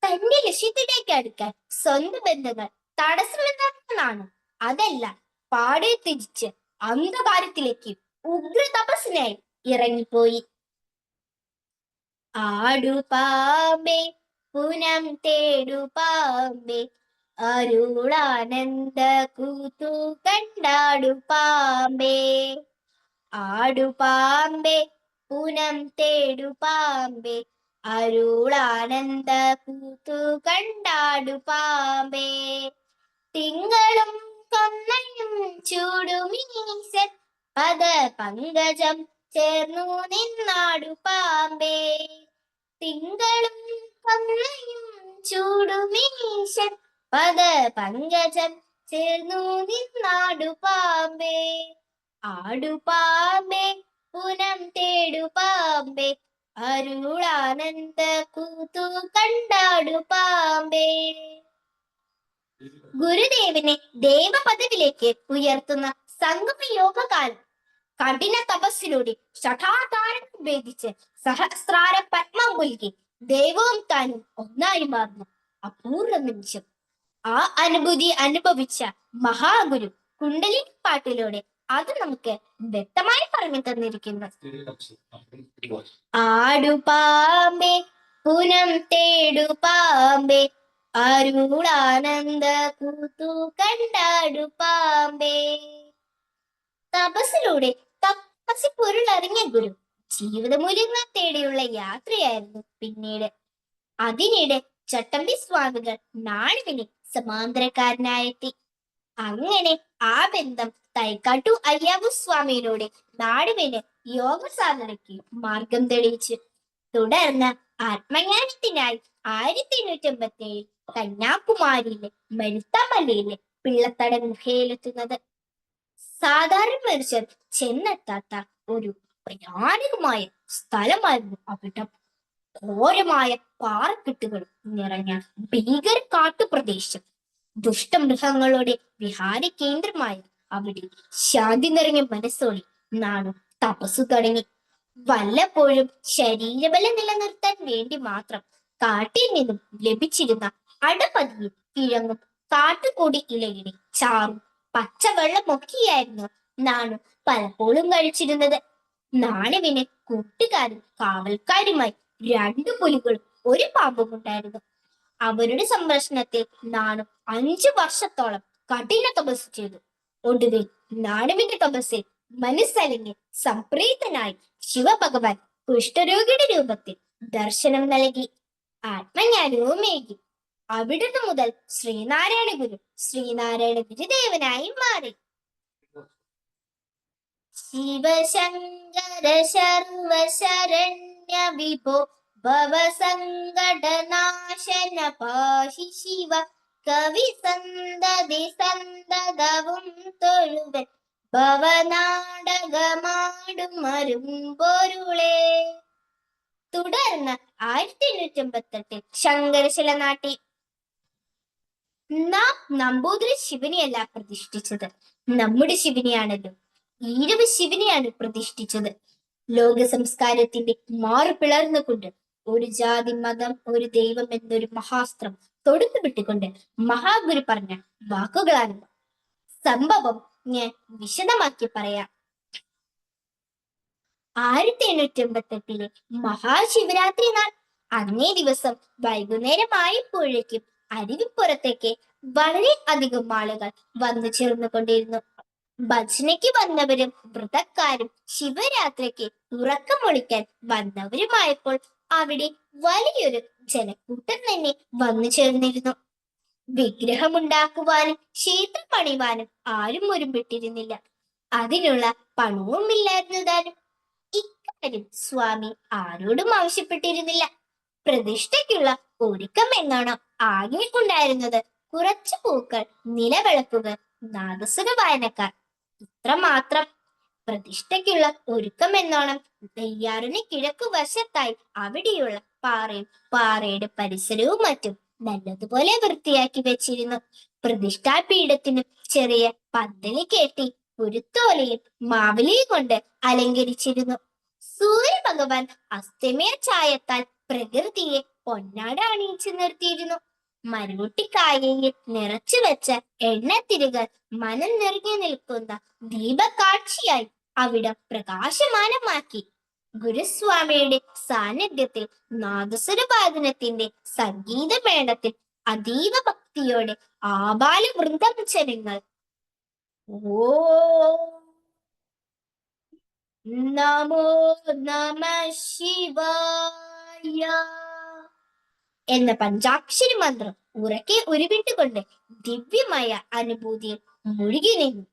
തന്റെ ലക്ഷ്യത്തിലേക്ക് അടുക്കാൻ സ്വന്തം ബന്ധങ്ങൾ തടസ്സമെന്നാണ് അതല്ല പാടെ ത്യജിച്ച് അന്ധകാരത്തിലേക്ക് ഉഗ്ര തപസ്സിനായി ഇറങ്ങിപ്പോയി. ആടുപാമ്പേ പുനം തേടുപാമ്പേ അരുളാനന്ദ കൂത്തു കണ്ടാടുപാമ്പേ. ആടുപാമ്പേ പുനം തേടുപാമ്പേ അരുളാനന്ദ കൂത്തു കണ്ടാടുപാമ്പേ. തിങ്കളും കൊന്നയും ചൂടുമീശൻ പദ പങ്കജം ചേർന്നു നിന്നാടുപാമ്പേ. തിങ്കളും കൊന്നയും ചൂടുമീശൻ പദ പങ്കജം ചേർന്നു നിന്നാടുപാമ്പേ. ആടുപാമ്പേ പുനം തേടുപാമ്പേ അരുളാനന്ദ കൂത്തു കണ്ടാടുപാമ്പേ. ഗുരുദേവനെ ദേവപദവിയിലേക്ക് ഉയർത്തുന്ന സംഗമയോഗകാലം കഠിന തപസ്സിലൂടെ ഷഠാധാരം ഭേദിച്ച് സഹസ്രാര പത്മം പുൽകി ദൈവവും താനും ഒന്നായി മാറുന്ന അപൂർവ നിമിഷം. ആ അനുഭൂതി അനുഭവിച്ച മഹാഗുരു കുണ്ടലിനി പാട്ടിലൂടെ അത് നമുക്ക് വ്യക്തമായി പറഞ്ഞു തന്നിരിക്കുന്നു. ആടുപാമ്പേ പുനം തേടുപാമ്പേ അരുളാനന്ദ കൂത്തു കണ്ടാടുപാമ്പേ. തപസ്സിലൂടെ തപസ്സി പൊരുളറിഞ്ഞ ഗുരു ജീവിതമൂല്യങ്ങൾ തേടിയുള്ള യാത്രയായിരുന്നു പിന്നീട്. അതിനിടെ ചട്ടമ്പി സ്വാമികൾ നാണുവിന് സമാന്തരക്കാരനായെത്തി. അങ്ങനെ ആ ബന്ധം തൈക്കാട്ടു അയ്യാവു സ്വാമിയിലൂടെ നാടുവിന് യോഗ സാധനയ്ക്ക് മാർഗം തെളിയിച്ചു. തുടർന്ന് ആത്മജ്ഞാനത്തിനായി 1857 കന്യാകുമാരിയിലെ മരുത്തമലയിലെ പിള്ളത്തട ഗുഹയിലെത്തുന്നത്. സാധാരണ മനുഷ്യർ ചെന്നെത്താത്ത ഒരു ഭയാനകമായ സ്ഥലമായിരുന്നു അവിടം. ഘോരമായ പാറക്കെട്ടുകൾ നിറഞ്ഞ ഭീകര കാട്ടുപ്രദേശം. ദുഷ്ടമൃഗങ്ങളുടെ വിഹാര കേന്ദ്രമായ അവിടെ ശാന്തി നിറഞ്ഞ മനസ്സോടെ നാണു തപസ്സു തുടങ്ങി. വല്ലപ്പോഴും ശരീരബലം നിലനിർത്താൻ വേണ്ടി മാത്രം കാട്ടിൽ നിന്നും ലഭിച്ചിരുന്ന അടപതിയും കിഴങ്ങും കാട്ടുകൂടി ഇലയുടെ ചാറും പച്ചവെള്ളമൊക്കെയായിരുന്നു നാണു പലപ്പോഴും കഴിച്ചിരുന്നത്. നാണുവിന് കൂട്ടുകാരും കാവൽക്കാരുമായി 2 പുലികളും 1 പാമ്പും ഉണ്ടായിരുന്നു. അവരുടെ സംരക്ഷണത്തിൽ നാണു 5 വർഷത്തോളം കഠിന തപസ് ചെയ്തു. ഒടുവിൽ നാണുവിന്റെ തപസ്സിൽ മനസ്സലിഞ്ഞ് സംപ്രീതനായി ശിവഭഗവാൻ കുഷ്ഠരോഗിയുടെ രൂപത്തിൽ ദർശനം നൽകി ആത്മജ്ഞാനവുമേകി. അവിടുന്ന് മുതൽ ശ്രീനാരായണ ഗുരു ശ്രീനാരായണ ഗുരുദേവനായി മാറി. ശിവശങ്കര സർവശരണ്യ വിഭോ ഭവസങ്കടനാശന പാഹി ശിവ കവി സന്തതി സന്തതവും തൊഴുവൻ ഭവനാടകമാടും മരുമ്പൊരുളേ. തുടർന്ന് 1858 ശങ്കരശില നാട്ടി. നാം നമ്പൂതിരി ശിവനെയല്ല പ്രതിഷ്ഠിച്ചത്, നമ്മുടെ ശിവനെയാണല്ലോ. ഈഴവ ശിവനെയാണ് പ്രതിഷ്ഠിച്ചത്. ലോക സംസ്കാരത്തിന്റെ മാറു പിളർന്നുകൊണ്ട് ഒരു ജാതി, മതം, ഒരു ദൈവം എന്നൊരു മഹാസ്ത്രം തൊടുത്തു വിട്ടുകൊണ്ട് മഹാഗുരു പറഞ്ഞ വാക്കുകളാണ്. സംഭവം ഞാൻ വിശദമാക്കി പറയാം. 1858 മഹാശിവരാത്രി നാൾ അന്നേ ദിവസം വൈകുന്നേരമായപ്പോഴേക്കും അരുവിപ്പുറത്തേക്ക് വളരെ അധികം ആളുകൾ വന്നു ചേർന്നുകൊണ്ടിരുന്നു. ഭജനയ്ക്ക് വന്നവരും വ്രതക്കാരും ശിവരാത്രിക്ക് ഉറക്കമൊളിക്കാൻ വന്നവരുമായപ്പോൾ അവിടെ വലിയൊരു ജനക്കൂട്ടം തന്നെ വന്നു ചേർന്നിരുന്നു. വിഗ്രഹമുണ്ടാക്കുവാനും ക്ഷേത്രം പണിവാനും ആരും ഒരുമ്പിട്ടിരുന്നില്ല. അതിനുള്ള പണവും ഇല്ലായിരുന്നു താനും. ഇക്കാര്യം സ്വാമി ആരോടും ആവശ്യപ്പെട്ടിരുന്നില്ല. പ്രതിഷ്ഠയ്ക്കുള്ള ഒരുക്കം എന്നാണ് ആകെ ഉണ്ടായിരുന്നത്. കുറച്ചു പൂക്കൾ, നിലവിളക്കുകൾ, നാദസ്വര വായനക്കാർ, ഇത്രമാത്രം. പ്രതിഷ്ഠയ്ക്കുള്ള ഒരുക്കം എന്നോണം നെയ്യാറിന് കിഴക്കു വശത്തായി അവിടെയുള്ള പാറയും പാറയുടെ പരിസരവും മറ്റും നല്ലതുപോലെ വൃത്തിയാക്കി വെച്ചിരുന്നു. പ്രതിഷ്ഠാപീഠത്തിനു ചെറിയ പന്തലി കെട്ടി കുരുത്തോലയും മാവിലയും കൊണ്ട് അലങ്കരിച്ചിരുന്നു. സൂര്യ ഭഗവാൻ അസ്തമയ ചായത്താൽ പ്രകൃതിയെ പൊന്നാട അണിയിച്ചു നിർത്തിയിരുന്നു. മരൂട്ടിക്കായയിൽ നിറച്ചു വെച്ച എണ്ണത്തിരികൾ മനം നിറഞ്ഞു നിൽക്കുന്ന ദീപകാഴ്ചയായി അവിടം പ്രകാശമാനമാക്കി. ഗുരുസ്വാമിയുടെ സാന്നിധ്യത്തിൽ നാദസ്വരവാദനത്തിന്റെ സംഗീതമേളത്തിൽ അതീവ ഭക്തിയോടെ ആബാല വൃന്ദം ജനങ്ങൾ ഓം നമോ നമ ശിവായ എന്ന പഞ്ചാക്ഷരി മന്ത്രം ഉറക്കെ ഉരുവിട്ടുകൊണ്ട് ദിവ്യമായ അനുഭൂതിയിൽ മുഴുകി നിന്നു.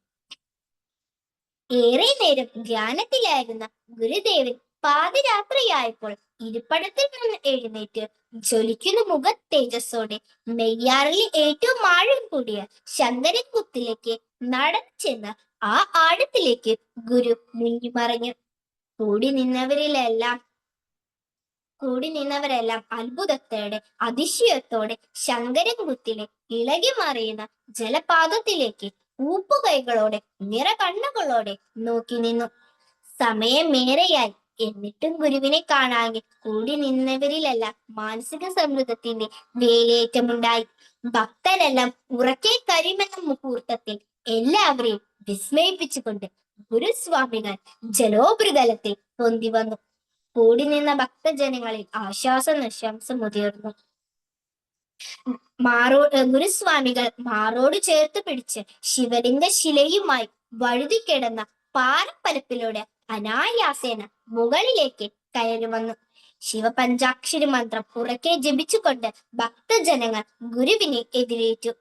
ഏറെ നേരം ധ്യാനത്തിലായിരുന്ന ഗുരുദേവൻ പാതിരാത്രിയായപ്പോൾ ഇരിപ്പിടത്തിൽ നിന്ന് എഴുന്നേറ്റ് ജ്വലിക്കുന്ന മുഖ തേജസ്സോടെ നെയ്യാറിലെ ഏറ്റവും ആഴം കൂടിയ ശങ്കരൻകുത്തിലേക്ക് നടന്നു ചെന്ന് ആ ആഴത്തിലേക്ക് ഗുരു മുങ്ങിമറഞ്ഞു. കൂടി നിന്നവരെല്ലാം അത്ഭുതത്തോടെ അതിശയത്തോടെ ശങ്കരൻകുത്തിലെ ഇളകി മറിയുന്ന ജലപാതത്തിലേക്ക് ഊപ്പുകൈകളോടെ നിറകണ്ണുകളോടെ നോക്കി നിന്നു. സമയമേറെയായി, എന്നിട്ടും ഗുരുവിനെ കാണാതെ കൂടി നിന്നവരിലെല്ലാം മാനസിക സമ്മർദ്ദത്തിന്റെ വേലിയേറ്റമുണ്ടായി. ഭക്തരെല്ലാം ഉറക്കെ കരിമെന്ന മുഹൂർത്തത്തിൽ എല്ലാവരെയും വിസ്മയിപ്പിച്ചുകൊണ്ട് ഗുരുസ്വാമികൾ ജലോപരിതലത്തിൽ പൊന്തി വന്നു. കൂടി നിന്ന ഭക്തജനങ്ങളിൽ ആശ്വാസ നിശ്വാസം ഉയർന്നു. ഗുരുസ്വാമികൾ മാറോട് ചേർത്ത് പിടിച്ച് ശിവലിംഗ ശിലയുമായി വഴുതിക്കിടന്ന പാറപ്പരപ്പിലൂടെ അനായാസേന മുകളിലേക്ക് കയറി വന്നു. ശിവപഞ്ചാക്ഷരി മന്ത്രം ഉറക്കെ ജപിച്ചുകൊണ്ട് ഭക്തജനങ്ങൾ ഗുരുവിനെ എതിരേറ്റു.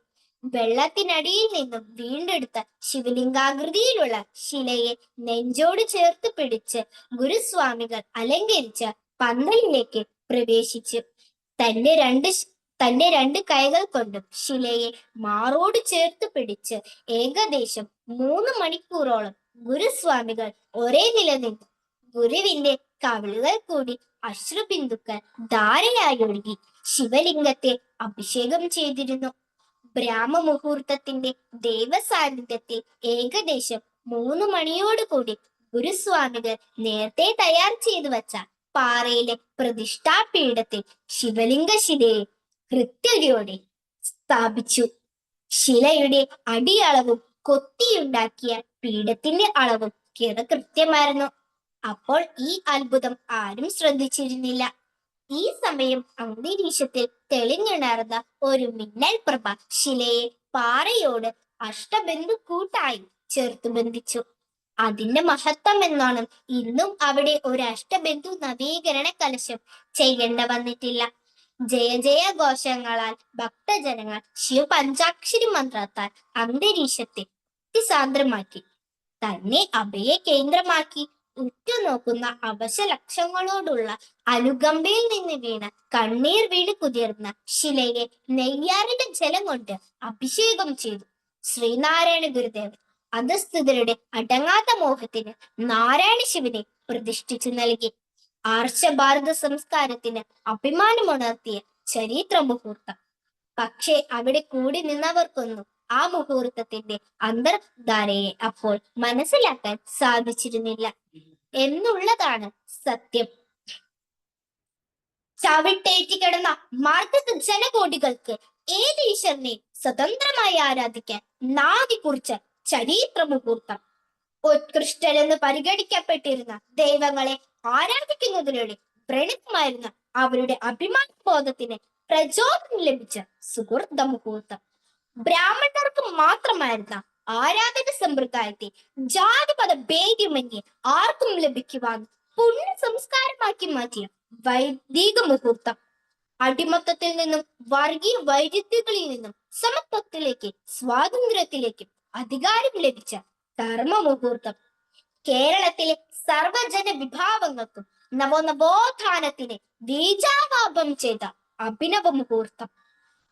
വെള്ളത്തിനടിയിൽ നിന്നും വീണ്ടെടുത്ത ശിവലിംഗാകൃതിയിലുള്ള ശിലയെ നെഞ്ചോട് ചേർത്ത് പിടിച്ച് ഗുരുസ്വാമികൾ അലങ്കരിച്ച പന്തലിലേക്ക് പ്രവേശിച്ചു. തന്റെ രണ്ട് കൈകൾ കൊണ്ടും ശിലയെ മാറോട് ചേർത്ത് പിടിച്ച് ഏകദേശം 3 മണിക്കൂറോളം ഗുരുസ്വാമികൾ ഒരേ നിലനിന്നു. ഗുരുവിന്റെ കവിളുകൾ കൂടി അശ്രുബിന്ദുക്കൾ ധാരയായി ഒഴുകി ശിവലിംഗത്തെ അഭിഷേകം ചെയ്തിരുന്നു. ബ്രാഹ്മമുഹൂർത്തത്തിന്റെ ദേവസാന്നിധ്യത്തിൽ ഏകദേശം 3 മണിയോടുകൂടി ഗുരുസ്വാമികൾ നേരത്തെ തയ്യാർ ചെയ്തു വച്ച പാറയിലെ പ്രതിഷ്ഠാപീഠത്തിൽ ശിവലിംഗശിലയെ കൃത്യതയോടെ സ്ഥാപിച്ചു. ശിലയുടെ അടിയളവും കൊത്തിയുണ്ടാക്കിയ പീഠത്തിന്റെ അളവും കൃത്യമായിരുന്നു. അപ്പോൾ ഈ അത്ഭുതം ആരും ശ്രദ്ധിച്ചിരുന്നില്ല. ഈ സമയം അന്തരീക്ഷത്തിൽ തെളിഞ്ഞുണർന്ന ഒരു മിന്നൽ പ്രഭ ശിലയെ പാറയോട് അഷ്ടബന്ധു കൂട്ടായി ചേർത്തു ബന്ധിച്ചു. അതിന്റെ മഹത്വം എന്നോണം ഇന്നും അവിടെ ഒരു അഷ്ടബന്ധു നവീകരണ കലശം ചെയ്യേണ്ട വന്നിട്ടില്ല. ജയ ജയ ഘോഷങ്ങളാൽ ഭക്തജനങ്ങൾ ശിവപഞ്ചാക്ഷരി മന്ത്രത്താൽ അന്തരീക്ഷത്തെ സാന്ദ്രമാക്കി. തന്നെ അഭയ കേന്ദ്രമാക്കി ഉറ്റുനോക്കുന്ന അവശലക്ഷങ്ങളോടുള്ള അനുകമ്പയിൽ നിന്ന് വീണ കണ്ണീർ വീണ് കുതിർന്ന ശിലയെ നെയ്യാറിന്റെ ജലം കൊണ്ട് അഭിഷേകം ചെയ്തു. ശ്രീനാരായണ ഗുരുദേവൻ അധസ്ഥിതരുടെ അടങ്ങാത്ത മോഹത്തിന് നാരായണ ശിവനെ പ്രതിഷ്ഠിച്ചു നൽകി. ആർഷഭാരത സംസ്കാരത്തിന് അഭിമാനമുണർത്തിയ ചരിത്ര മുഹൂർത്തം. പക്ഷേ അവിടെ കൂടി നിന്നവർക്കൊന്നും ആ മുഹൂർത്തത്തിന്റെ അന്തർധാരയെ അപ്പോൾ മനസ്സിലാക്കാൻ സാധിച്ചിരുന്നില്ല എന്നുള്ളതാണ് സത്യം. ചവിട്ടേറ്റി കിടന്ന മാർഗത ജനകോടികൾക്ക് ഏത് ഈശ്വരനെ സ്വതന്ത്രമായി ആരാധിക്കാൻ നാദി കുറിച്ച ചരിത്ര മുഹൂർത്തം. ഉത്കൃഷ്ടരെന്ന് പരിഗണിക്കപ്പെട്ടിരുന്ന ദൈവങ്ങളെ ആരാധിക്കുന്നതിലൂടെ വ്രണമായിരുന്ന അവരുടെ അഭിമാന ബോധത്തിന് പ്രചോദനം ലഭിച്ച സുഹൃത്ത മുഹൂർത്തം. ബ്രാഹ്മണർക്ക് മാത്രമായിരുന്ന ആരാധന സമ്പ്രദായത്തെ ജാതിപത ഭേദ്യമന്യേ ആർക്കും ലഭിക്കുവാൻ പുണ്യ സംസ്കാരമാക്കി മാറ്റിയ വൈദിക മുഹൂർത്തം. അടിമത്തത്തിൽ നിന്നും വർഗീയ വൈരുദ്ധ്യങ്ങളിൽ നിന്നും സമത്വത്തിലേക്ക് സ്വാതന്ത്ര്യത്തിലേക്കും അധികാരം ലഭിച്ച ധർമ്മ മുഹൂർത്തം. കേരളത്തിലെ സർവജന വിഭാഗങ്ങൾക്കും നവോത്ഥാനത്തിന് ബീജാവാപം ചെയ്ത അഭിനവ മുഹൂർത്തം.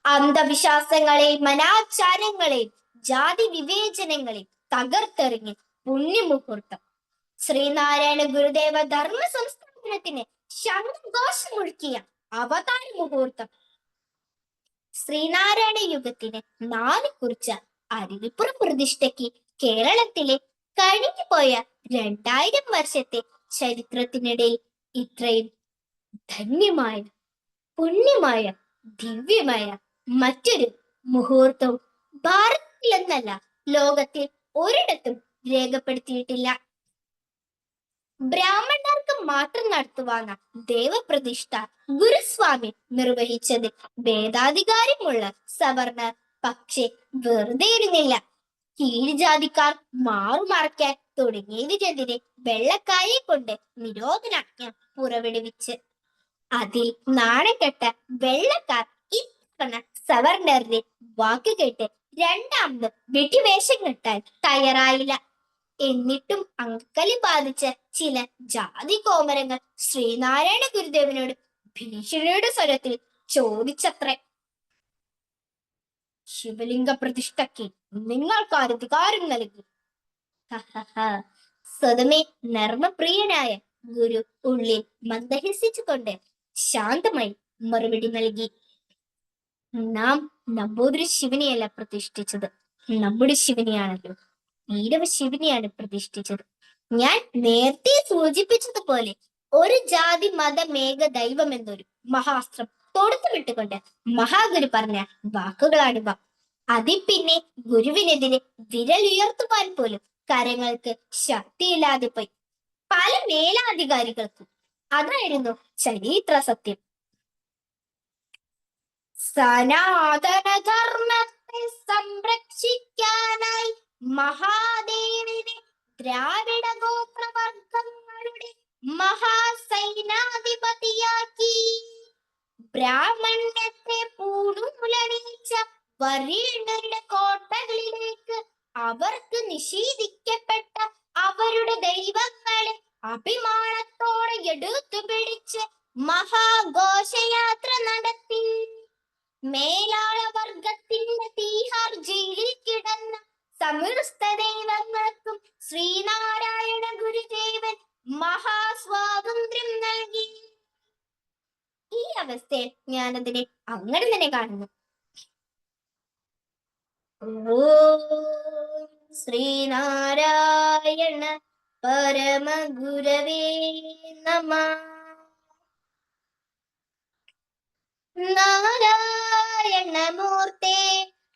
അന്ധവിശ്വാസങ്ങളെയും അനാചാരങ്ങളെയും ജാതി വിവേചനങ്ങളെയും തകർത്തെറിഞ്ഞ് പുണ്യമുഹൂർത്തം. ശ്രീനാരായണ ഗുരുദേവ ധർമ്മ സംസ്ഥാപനത്തിന് ശംഖഘോഷമൊഴുക്കിയ അവതാര മുഹൂർത്തം. ശ്രീനാരായണ യുഗത്തിന് നാല് കുറിച്ച അരുവിപ്പുറ പ്രതിഷ്ഠയ്ക്ക് കേരളത്തിലെ കഴിഞ്ഞുപോയ 2000 വർഷത്തെ ചരിത്രത്തിനിടയിൽ ഇത്രയും ധന്യമായ പുണ്യമായ ദിവ്യമായ മറ്റൊരു മുഹൂർത്തവും ഭാരതത്തിലെന്നല്ല ലോകത്തിൽ ഒരിടത്തും രേഖപ്പെടുത്തിയിട്ടില്ല. ബ്രാഹ്മണർക്ക് മാത്രം നടത്തുവാന്ന ദേവപ്രതിഷ്ഠ ഗുരുസ്വാമി നിർവഹിച്ചത് ഭേദാധികാരമുള്ള സവർണർ പക്ഷെ വെറുതെ ഇരുന്നില്ല. കീഴ്ജാതിക്കാർ മാറുമറയ്ക്കാൻ തുടങ്ങിയതിനെതിരെ വെള്ളക്കായെ കൊണ്ട് നിരോധനാജ്ഞ പുറപ്പെടുവിച്ച് അതിൽ നാണക്കെട്ട വെള്ളക്കാർ ഇത്തവണ സവർണറിന്റെ വാക്കുകേട്ട് രണ്ടാമത് വെടിവേഷം കെട്ടാൻ തയ്യാറായില്ല. എന്നിട്ടും അങ്കലി ബാധിച്ച ചില ജാതി കോമരങ്ങൾ ശ്രീനാരായണ ഗുരുദേവനോട് ഭീഷണിയുടെ സ്വരത്തിൽ ചോദിച്ചത്രേ, ശിവലിംഗ പ്രതിഷ്ഠയ്ക്ക് നിങ്ങൾക്ക് അധികാരം നൽകി. സ്വതമേ നർമ്മപ്രിയനായ ഗുരു ഉള്ളിൽ മന്ദഹസിച്ചുകൊണ്ട് ശാന്തമായി മറുപടി നൽകി, നാം നമ്പൂതിരി ശിവനെയല്ല പ്രതിഷ്ഠിച്ചത്, നമ്മുടെ ശിവനെയാണല്ലോ, ഈരവ ശിവനെയാണ് പ്രതിഷ്ഠിച്ചത്. ഞാൻ നേരത്തെ സൂചിപ്പിച്ചതുപോലെ ഒരു ജാതി മതമേക ദൈവം എന്നൊരു മഹാസ്ത്രം തൊടുത്തു വിട്ടുകൊണ്ട് മഹാഗുരു പറഞ്ഞ വാക്കുകളാണിവ. അതിൽ പിന്നെ ഗുരുവിനെതിരെ വിരലുയർത്തുവാൻ പോലും കരങ്ങൾക്ക് ശക്തിയില്ലാതെ പോയി പല മേലാധികാരികൾക്കും. അതായിരുന്നു ചരിത്ര സത്യം. സനാതന ധർമ്മത്തെ സംരക്ഷിക്കാനായി മഹാദേവിനെ ദ്രാവിഡ ഗോത്രവർഗങ്ങളുടെ മഹാസൈനാധിപതിയാക്കി. ബ്രാഹ്മണ്യത്തെ പൂണൂലണിയിച്ച വരീണരുടെ കോട്ടകളിലേക്ക് അവർക്ക് നിഷേധിക്കപ്പെട്ട അവരുടെ ദൈവങ്ങളെ അഭിമാനത്തോടെ എടുത്തു പിടിച്ച് മഹാഘോഷയാത്ര നടത്തി. മേലാള വർഗത്തിന്റെ തീഹാർ ജയിലിൽ കിടന്ന സമസ്ത ദൈവങ്ങൾക്കും ശ്രീനാരായണ ഗുരുദേവൻ മഹാസ്വാതന്ത്ര്യം നൽകി. ഈ അവസ്ഥയിൽ ഞാനതിനെ അങ്ങനെ തന്നെ കാണുന്നു. ഓം ശ്രീനാരായണ പരമഗുരവേ നമഃ. നാരായണമൂർത്തേ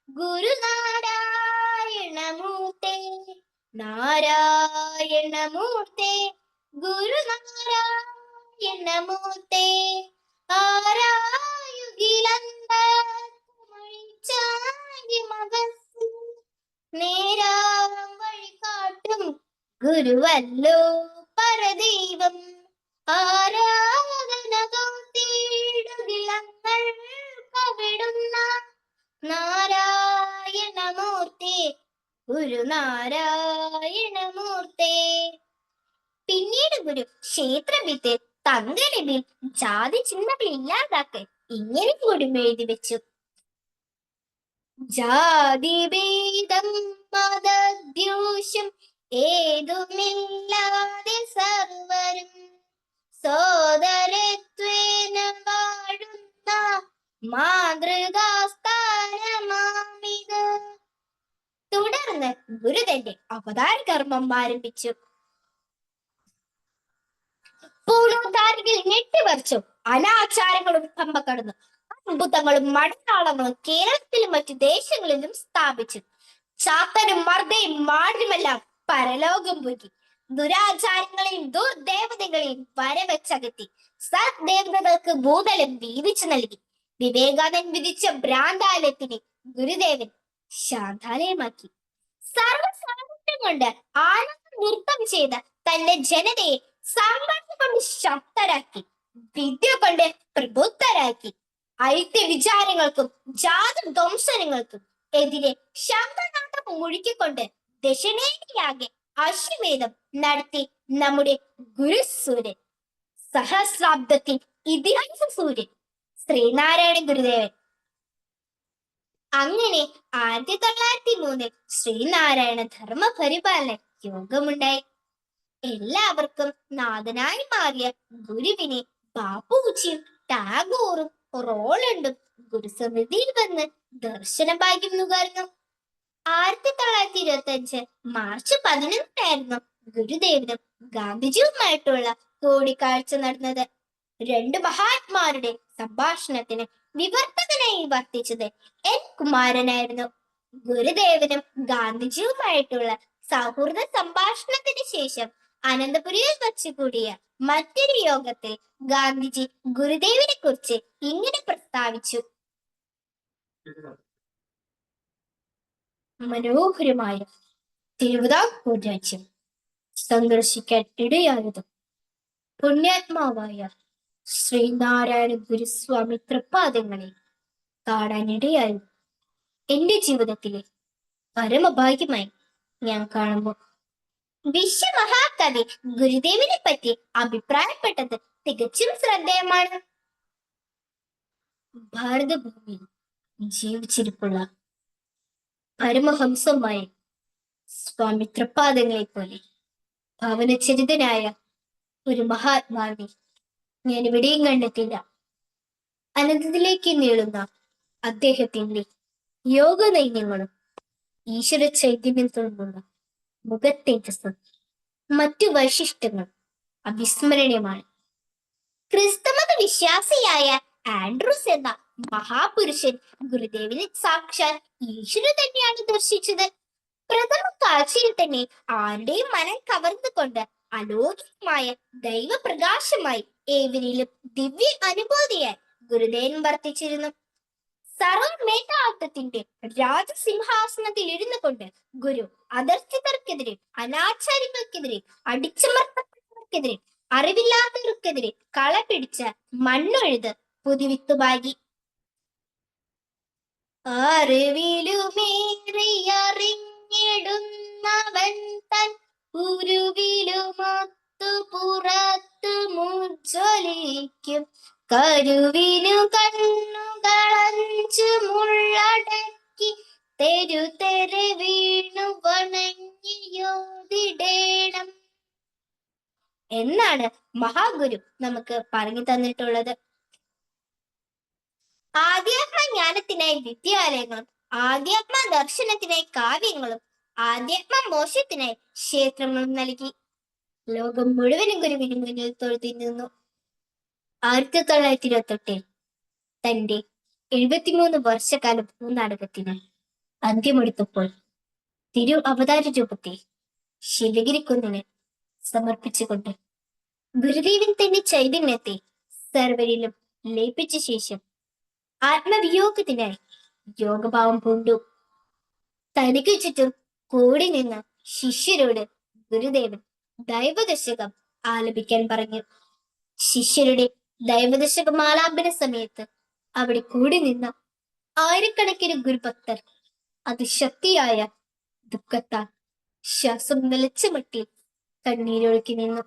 ഗുരുനാരായണമൂർത്തേ, നാരായണമൂർത്തേ ഗുരുനാരായണമൂർത്തേ, നേരാം വഴി കാട്ടും ഗുരുവല്ലോ പരദൈവം. ആരാധന തോത്തിടുകിലങ്ങൾ കവിടുന്ന നാരായണമൂർത്തേ ഗുരുനാരായണമൂർത്തേ. പിന്നീട് ഗുരു ക്ഷേത്രഭിത്തിൽ തങ്കലിപിൽ ജാതി ചിഹ്നങ്ങൾ ഇല്ലാതാക്കി ഇങ്ങനെ കൂടി എഴുതി വെച്ചു: ജാതിഭേദം മതദ്വേഷം ഏതുമില്ലാതെ സർവരും സോദരത്വേന വാഴുന്ന മാതൃകാസ്ഥാനമാമിത്. തുടർന്ന് ഗുരു തന്റെ അവതാര കർമ്മം ആരംഭിച്ചു. പൂർവ്വധാരികൾ ഞെട്ടിവരച്ചു. അനാചാരങ്ങളും പമ്പ കടന്നു. അത്ഭുതങ്ങളും മടത്താളങ്ങളും കേരളത്തിലും മറ്റു ദേശങ്ങളിലും സ്ഥാപിച്ചു. ചാത്തനും മർദ്ദയും മാടുമെല്ലാം പരലോകം പോയി. ദുരാചാരങ്ങളെയും ദുർദേവതകളെയും വരവെച്ചകറ്റി സദ്ദേവതകൾക്ക് ഭൂതലം വീതിച്ചു നൽകി. വിവേകാനന്ദൻ വിധിച്ച ഭ്രാന്താലയത്തിനെ ഗുരുദേവൻ ശാന്താലയമാക്കി. സർവസാമർത്ഥ്യം കൊണ്ട് ആനന്ദ നൃത്തം ചെയ്ത തന്റെ ജനതയെ സമ്പത്ത് കൊണ്ട് ശക്തരാക്കി, വിദ്യ കൊണ്ട് പ്രബുദ്ധരാക്കി. ഐക്യ വിചാരങ്ങൾക്കും ജാതി ധ്വംസനങ്ങൾക്കും എതിരെ ശബ്ദനാട്ടം മുഴുക്കിക്കൊണ്ട് ദക്ഷിണേന്ത്യയാകെ അശ്വമേധം നടത്തി നമ്മുടെ ഗുരുസൂര്യൻ, സഹസ്രാബ്ദത്തിൽ ഇതിഹാസ സൂര്യൻ ശ്രീനാരായണ ഗുരുദേവൻ. അങ്ങനെ 1903 ശ്രീനാരായണ ധർമ്മ പരിപാലന യോഗമുണ്ടായി. എല്ലാവർക്കും നാഥനായി മാറിയ ഗുരുവിനെ ബാപ്പുജിയും ടാഗോറും റോളണ്ടും ഗുരുസമിതിയിൽ വന്ന് ദർശന ഭാഗ്യം നുകർന്നു. 1925 മാർച്ച് 11 ഗുരുദേവനും ഗാന്ധിജിയുമായിട്ടുള്ള കൂടിക്കാഴ്ച നടന്നത്. രണ്ടു മഹാത്മാരുടെ സംഭാഷണത്തിന് വിവർത്തകനായി വർത്തിച്ചത് എൻ കുമാരനായിരുന്നു. ഗുരുദേവനും ഗാന്ധിജിയുമായിട്ടുള്ള സൗഹൃദ സംഭാഷണത്തിന് ശേഷം അനന്തപുരിയിൽ വച്ചു കൂടിയ മറ്റൊരു യോഗത്തിൽ ഗാന്ധിജി ഗുരുദേവനെ കുറിച്ച് ഇങ്ങനെ പ്രസ്താവിച്ചു: മനോഹരമായ തിരുവിതാംകൂർ രാജ്യം സന്ദർശിക്കാൻ ഇടയായതും പുണ്യാത്മാവായ ശ്രീനാരായണ ഗുരുസ്വാമി തൃപ്പാദങ്ങളെ കാണാനിടയായി എന്റെ ജീവിതത്തിലെ പരമഭാഗ്യമായി ഞാൻ കാണുന്നു. വിശ്വമഹാകവി ഗുരുദേവനെ പറ്റി അഭിപ്രായപ്പെട്ടത് തികച്ചും ശ്രദ്ധേയമാണ്. ഭാരതഭൂമിയിൽ ജീവിച്ചിരിപ്പുള്ള പരമഹംസമായ സ്വാമി തൃപ്പാദങ്ങളെ പോലെ ഭവനചരിതനായ ഒരു മഹാത്മാവിനെ ഞാൻ എവിടെയും കണ്ടെത്തില്ല. അനന്തത്തിലേക്ക് നീളുന്ന അദ്ദേഹത്തിന്റെ യോഗ നൈന്യങ്ങളും ഈശ്വര ചൈതന്യം തുടങ്ങുന്ന മുഖത്തേജസ്സും മറ്റു വൈശിഷ്ട്യങ്ങളും അവിസ്മരണീയമാണ്. ക്രിസ്തുമത വിശ്വാസിയായ ആൻഡ്രൂസ് എന്ന മഹാപുരുഷൻ ഗുരുദേവനെ സാക്ഷാൽ ഈശ്വരൻ തന്നെയാണ് ദർശിച്ചത്. പ്രഥമ കാഴ്ചയിൽ തന്നെ ആരുടെയും മനം കവർന്നുകൊണ്ട് അലൗകികമായ ദൈവപ്രകാശമായി ഏവരിലും ദിവ്യ അനുഭൂതിയായി ഗുരുദേവൻ വർത്തിച്ചിരുന്നു. സർവമേധാത്വത്തിന്റെ രാജസിംഹാസനത്തിൽ ഇരുന്നു കൊണ്ട് ഗുരു അധർത്തികർക്കെതിരെ, അനാചാര്യങ്ങൾക്കെതിരെ, അടിച്ചമർത്തപ്പെട്ടവർക്കെതിരെ, അറിവില്ലാത്തവർക്കെതിരെ കള പിടിച്ച മണ്ണൊഴുത് പുതുവിത്തുപാകി. അറിവിലുമേറിയറിഞ്ഞിടുന്നവൻ തൻ ഉരുവിലുമൊത്തു പുറത്തു മുജ്വലിക്കും. കരുവിനു കണ്ണുകളഞ്ചു മുള്ളടക്കി തെരു വീണു വണങ്ങിയോതിടേണം എന്നാണ് മഹാഗുരു നമുക്ക് പറഞ്ഞു തന്നിട്ടുള്ളത്. ആധ്യാത്മ ജ്ഞാനത്തിനായി വിദ്യാലയങ്ങളും, ആധ്യാത്മ ദർശനത്തിനായി കാവ്യങ്ങളും, ആധ്യാത്മ മോക്ഷത്തിനായി ക്ഷേത്രങ്ങളും നൽകി. ലോകം മുഴുവനും ഗുരുവിന് മുന്നിൽ തൊഴുതി നിന്നു. 1928 തന്റെ 73 വർഷക്കാല ഭൂനാടകത്തിന് അന്ത്യമെടുത്തപ്പോൾ തിരു അവതാര രൂപത്തെ ശിവഗിരിക്കുന്നിന് സമർപ്പിച്ചുകൊണ്ട് ഗുരുദേവൻ തന്റെ ചൈതന്യത്തെ സർവരിലും ലയിപ്പിച്ച ശേഷം ആത്മവിയോഗത്തിനായി യോഗഭാവം പൂണ്ടു. തനിക്ക് ചുറ്റും കൂടി നിന്ന ശിഷ്യരോട് ഗുരുദേവൻ ദൈവദശകം ആലപിക്കാൻ പറഞ്ഞു. ശിഷ്യരുടെ ദൈവദശകം ആലാപന സമയത്ത് അവിടെ കൂടി നിന്ന ആയിരക്കണക്കിന് ഗുരുഭക്തർ അതിശക്തിയായ ദുഃഖത്താൽ ശ്വാസം നിലച്ച മട്ടിൽ കണ്ണീരൊഴുക്കി നിന്നു.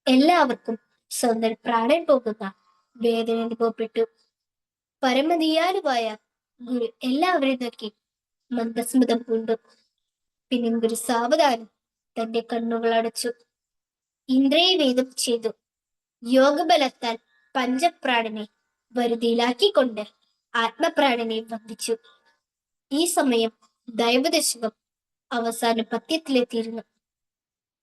എല്ലാവർക്കും സ്വന്തം പ്രാണൻ പോകുന്ന വേദന അനുഭവപ്പെട്ടു. പരമദയാലുവായ ഗുരു എല്ലാവരെയും നോക്കി മന്ദസ്മിതം പൂണ്ടു. പിന്നെ ഗുരു സാവധാനം തന്റെ കണ്ണുകൾ അടച്ചു. ഇന്ദ്രിയവേദം ചെയ്തു. യോഗബലത്താൽ പഞ്ചപ്രാണനെ വരുതിയിലാക്കിക്കൊണ്ട് ആത്മപ്രാണനെ വന്ദിച്ചു. ഈ സമയം ദൈവദശകം അവസാന പദ്യത്തിലെത്തിയിരുന്നു.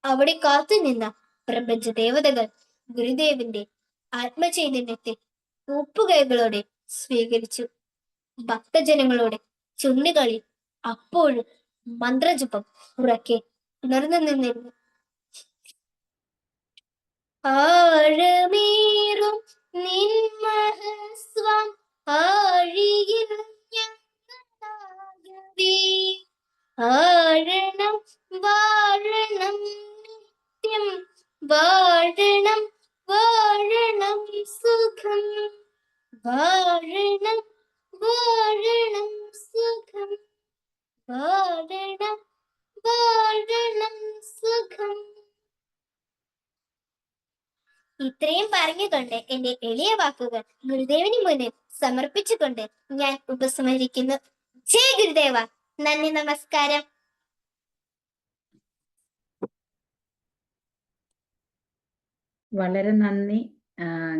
അവിടെ കാത്തുനിന്ന പ്രപഞ്ച ദേവതകൾ ഗുരുദേവന്റെ ആത്മചൈതന്യത്തെ കൂപ്പുകൈകളോടെ സ്വീകരിച്ചു. ഭക്തജനങ്ങളുടെ ചുണ്ടുകളിൽ അപ്പോഴും മന്ത്രജപം ഉറക്കെ ഉണർന്നു നിന്നിരുന്നു. ആഴമേറും നിൻമഹസ്വം ആഴിയിൽ ഞങ്ങളാകവേ ആഴണം വാഴണം നിത്യം വാഴണം വാഴണം സുഖം വാഴണം വാഴണം സുഖം വാഴണം വാഴണം സുഖം. ഇത്രയും പറഞ്ഞുകൊണ്ട് എന്റെ എളിയ വാക്കുകൾ ഗുരുദേവന് മുന്നിൽ സമർപ്പിച്ചുകൊണ്ട് ഞാൻ ഉപസംഹരിക്കുന്നു. ജയ് ഗുരുദേവ. നന്ദി, നമസ്കാരം. വളരെ നന്ദി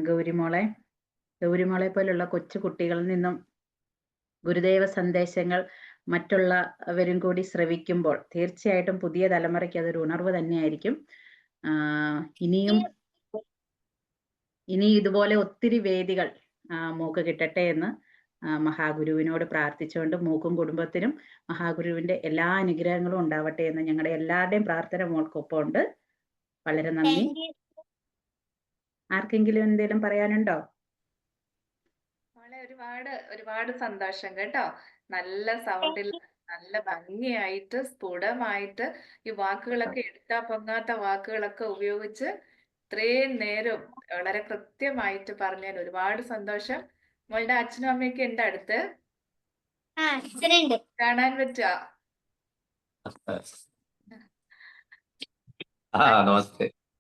ഗൗരിമോളെ. ഗൗരിമോളെ പോലുള്ള കൊച്ചു കുട്ടികളിൽ നിന്നും ഗുരുദേവ സന്ദേശങ്ങൾ മറ്റുള്ളവരും കൂടി ശ്രവിക്കുമ്പോൾ തീർച്ചയായിട്ടും പുതിയ തലമുറയ്ക്ക് അതൊരു ഉണർവ് തന്നെയായിരിക്കും. ഇനി ഇതുപോലെ ഒത്തിരി വേദികൾ മൂക്ക് കിട്ടട്ടെ എന്ന് മഹാഗുരുവിനോട് പ്രാർത്ഥിച്ചുകൊണ്ട് മൂക്കും കുടുംബത്തിനും മഹാഗുരുവിന്റെ എല്ലാ അനുഗ്രഹങ്ങളും ഉണ്ടാവട്ടെ എന്ന് ഞങ്ങളുടെ എല്ലാവരുടെയും പ്രാർത്ഥന മോൾക്കൊപ്പം ഉണ്ട്. വളരെ നന്ദി. ആർക്കെങ്കിലും എന്തെങ്കിലും പറയാനുണ്ടോ? ഒരുപാട് സന്തോഷം കേട്ടോ. നല്ല സൗണ്ടിൽ നല്ല ഭംഗിയായിട്ട് സ്ഫുടമായിട്ട് ഈ വാക്കുകളൊക്കെ എടുത്താ പൊങ്ങാത്ത വാക്കുകളൊക്കെ ഉപയോഗിച്ച് ഇത്രയും നേരം വളരെ കൃത്യമായിട്ട് പറഞ്ഞതിന് ഒരുപാട് സന്തോഷം. മോളുടെ അച്ഛനും അമ്മയൊക്കെ ഉണ്ട് അടുത്ത്? കാണാൻ പറ്റുക?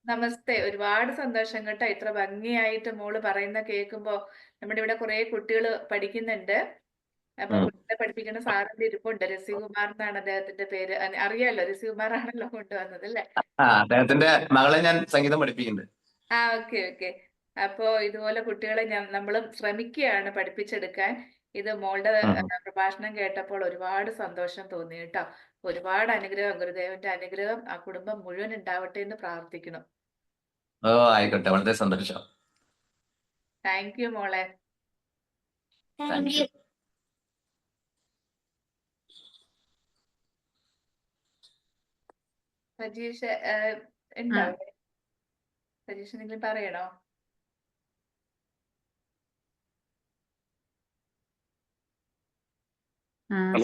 നമസ്തേ. ഒരുപാട് സന്തോഷം കേട്ടോ. ഇത്ര ഭംഗിയായിട്ട് മോള് പറയുന്ന കേൾക്കുമ്പോ നമ്മുടെ ഇവിടെ കുറെ കുട്ടികൾ പഠിക്കുന്നുണ്ട്. അപ്പൊ കുട്ടികളെ പഠിപ്പിക്കുന്ന സാറിന്റെ ഇരിപ്പുണ്ട്. രസികുമാർ എന്നാണ് അദ്ദേഹത്തിന്റെ പേര്. അറിയാലോ, രസികുമാർ ആണല്ലോ കൊണ്ടുവന്നത് അല്ലേ? അദ്ദേഹത്തിന്റെ മകളെ ഞാൻ സംഗീതം പഠിപ്പിക്കുന്നുണ്ട്. ഓക്കെ. അപ്പോ ഇതുപോലെ കുട്ടികളെ നമ്മളും ശ്രമിക്കുകയാണ് പഠിപ്പിച്ചെടുക്കാൻ. ഇത് മോളുടെ പ്രഭാഷണം കേട്ടപ്പോൾ ഒരുപാട് സന്തോഷം തോന്നി കേട്ടോ. ഒരുപാട് അനുഗ്രഹം, ഗുരുദേവന്റെ അനുഗ്രഹം ആ കുടുംബം മുഴുവൻ ഉണ്ടാവട്ടെ എന്ന് പ്രാർത്ഥിക്കണം. ആയിക്കോട്ടെ, വളരെ സന്തോഷം. താങ്ക് യു മോളെ. സജീഷ് ഉണ്ടാവും. സജീഷ് എന്തെങ്കിലും പറയണോ?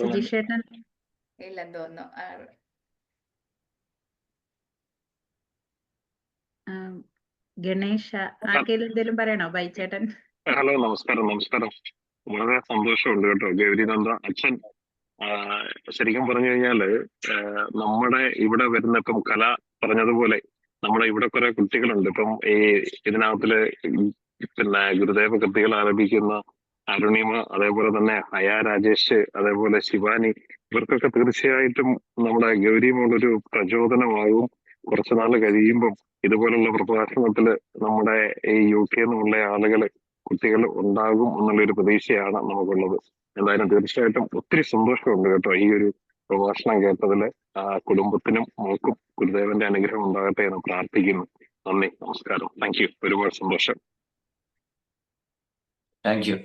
സജീഷ് ഏട്ടൻ ഇല്ലെന്ന് തോന്നുന്നു. ഗണേഷ ആർക്കെങ്കിലും എന്തെങ്കിലും പറയണോ? ബൈച്ചേട്ടൻ. ഹലോ, നമസ്കാരം. വളരെ സന്തോഷമുണ്ട് കേട്ടോ. ഗൗരിനന്ദ അച്ഛൻ ശരിക്കും പറഞ്ഞു കഴിഞ്ഞാല് നമ്മുടെ ഇവിടെ വരുന്ന ഇപ്പം കല പറഞ്ഞതുപോലെ നമ്മുടെ ഇവിടെ കുറെ കുട്ടികളുണ്ട്. ഇപ്പം ഈ ഇതിനകത്തില് പിന്നെ ഗുരുദേവ കൃതികൾ ആരംഭിക്കുന്ന അരുണിമ, അതേപോലെ തന്നെ ഹയ രാജേഷ്, അതേപോലെ ശിവാനി, ഇവർക്കൊക്കെ തീർച്ചയായിട്ടും നമ്മുടെ ഗൗരി മോളൊരു പ്രചോദനമാകും. കുറച്ചു നാൾ കഴിയുമ്പം ഇതുപോലുള്ള പ്രഭാഷണത്തില് നമ്മുടെ ഈ UK നിന്നുള്ള ആളുകള് കുട്ടികൾ ഉണ്ടാകും എന്നുള്ളൊരു പ്രതീക്ഷയാണ് നമുക്കുള്ളത്. എന്തായാലും തീർച്ചയായിട്ടും ഒത്തിരി സന്തോഷമുണ്ട് കേട്ടോ ഈ ഒരു പ്രഭാഷണം കേട്ടതില്. കുടുംബത്തിനും മോൾക്കും ഗുരുദേവന്റെ അനുഗ്രഹം ഉണ്ടാകട്ടെ എന്ന് പ്രാർത്ഥിക്കുന്നു. നന്ദി, നമസ്കാരം. Thank you. ഒരുപാട് സന്തോഷം. Thank you.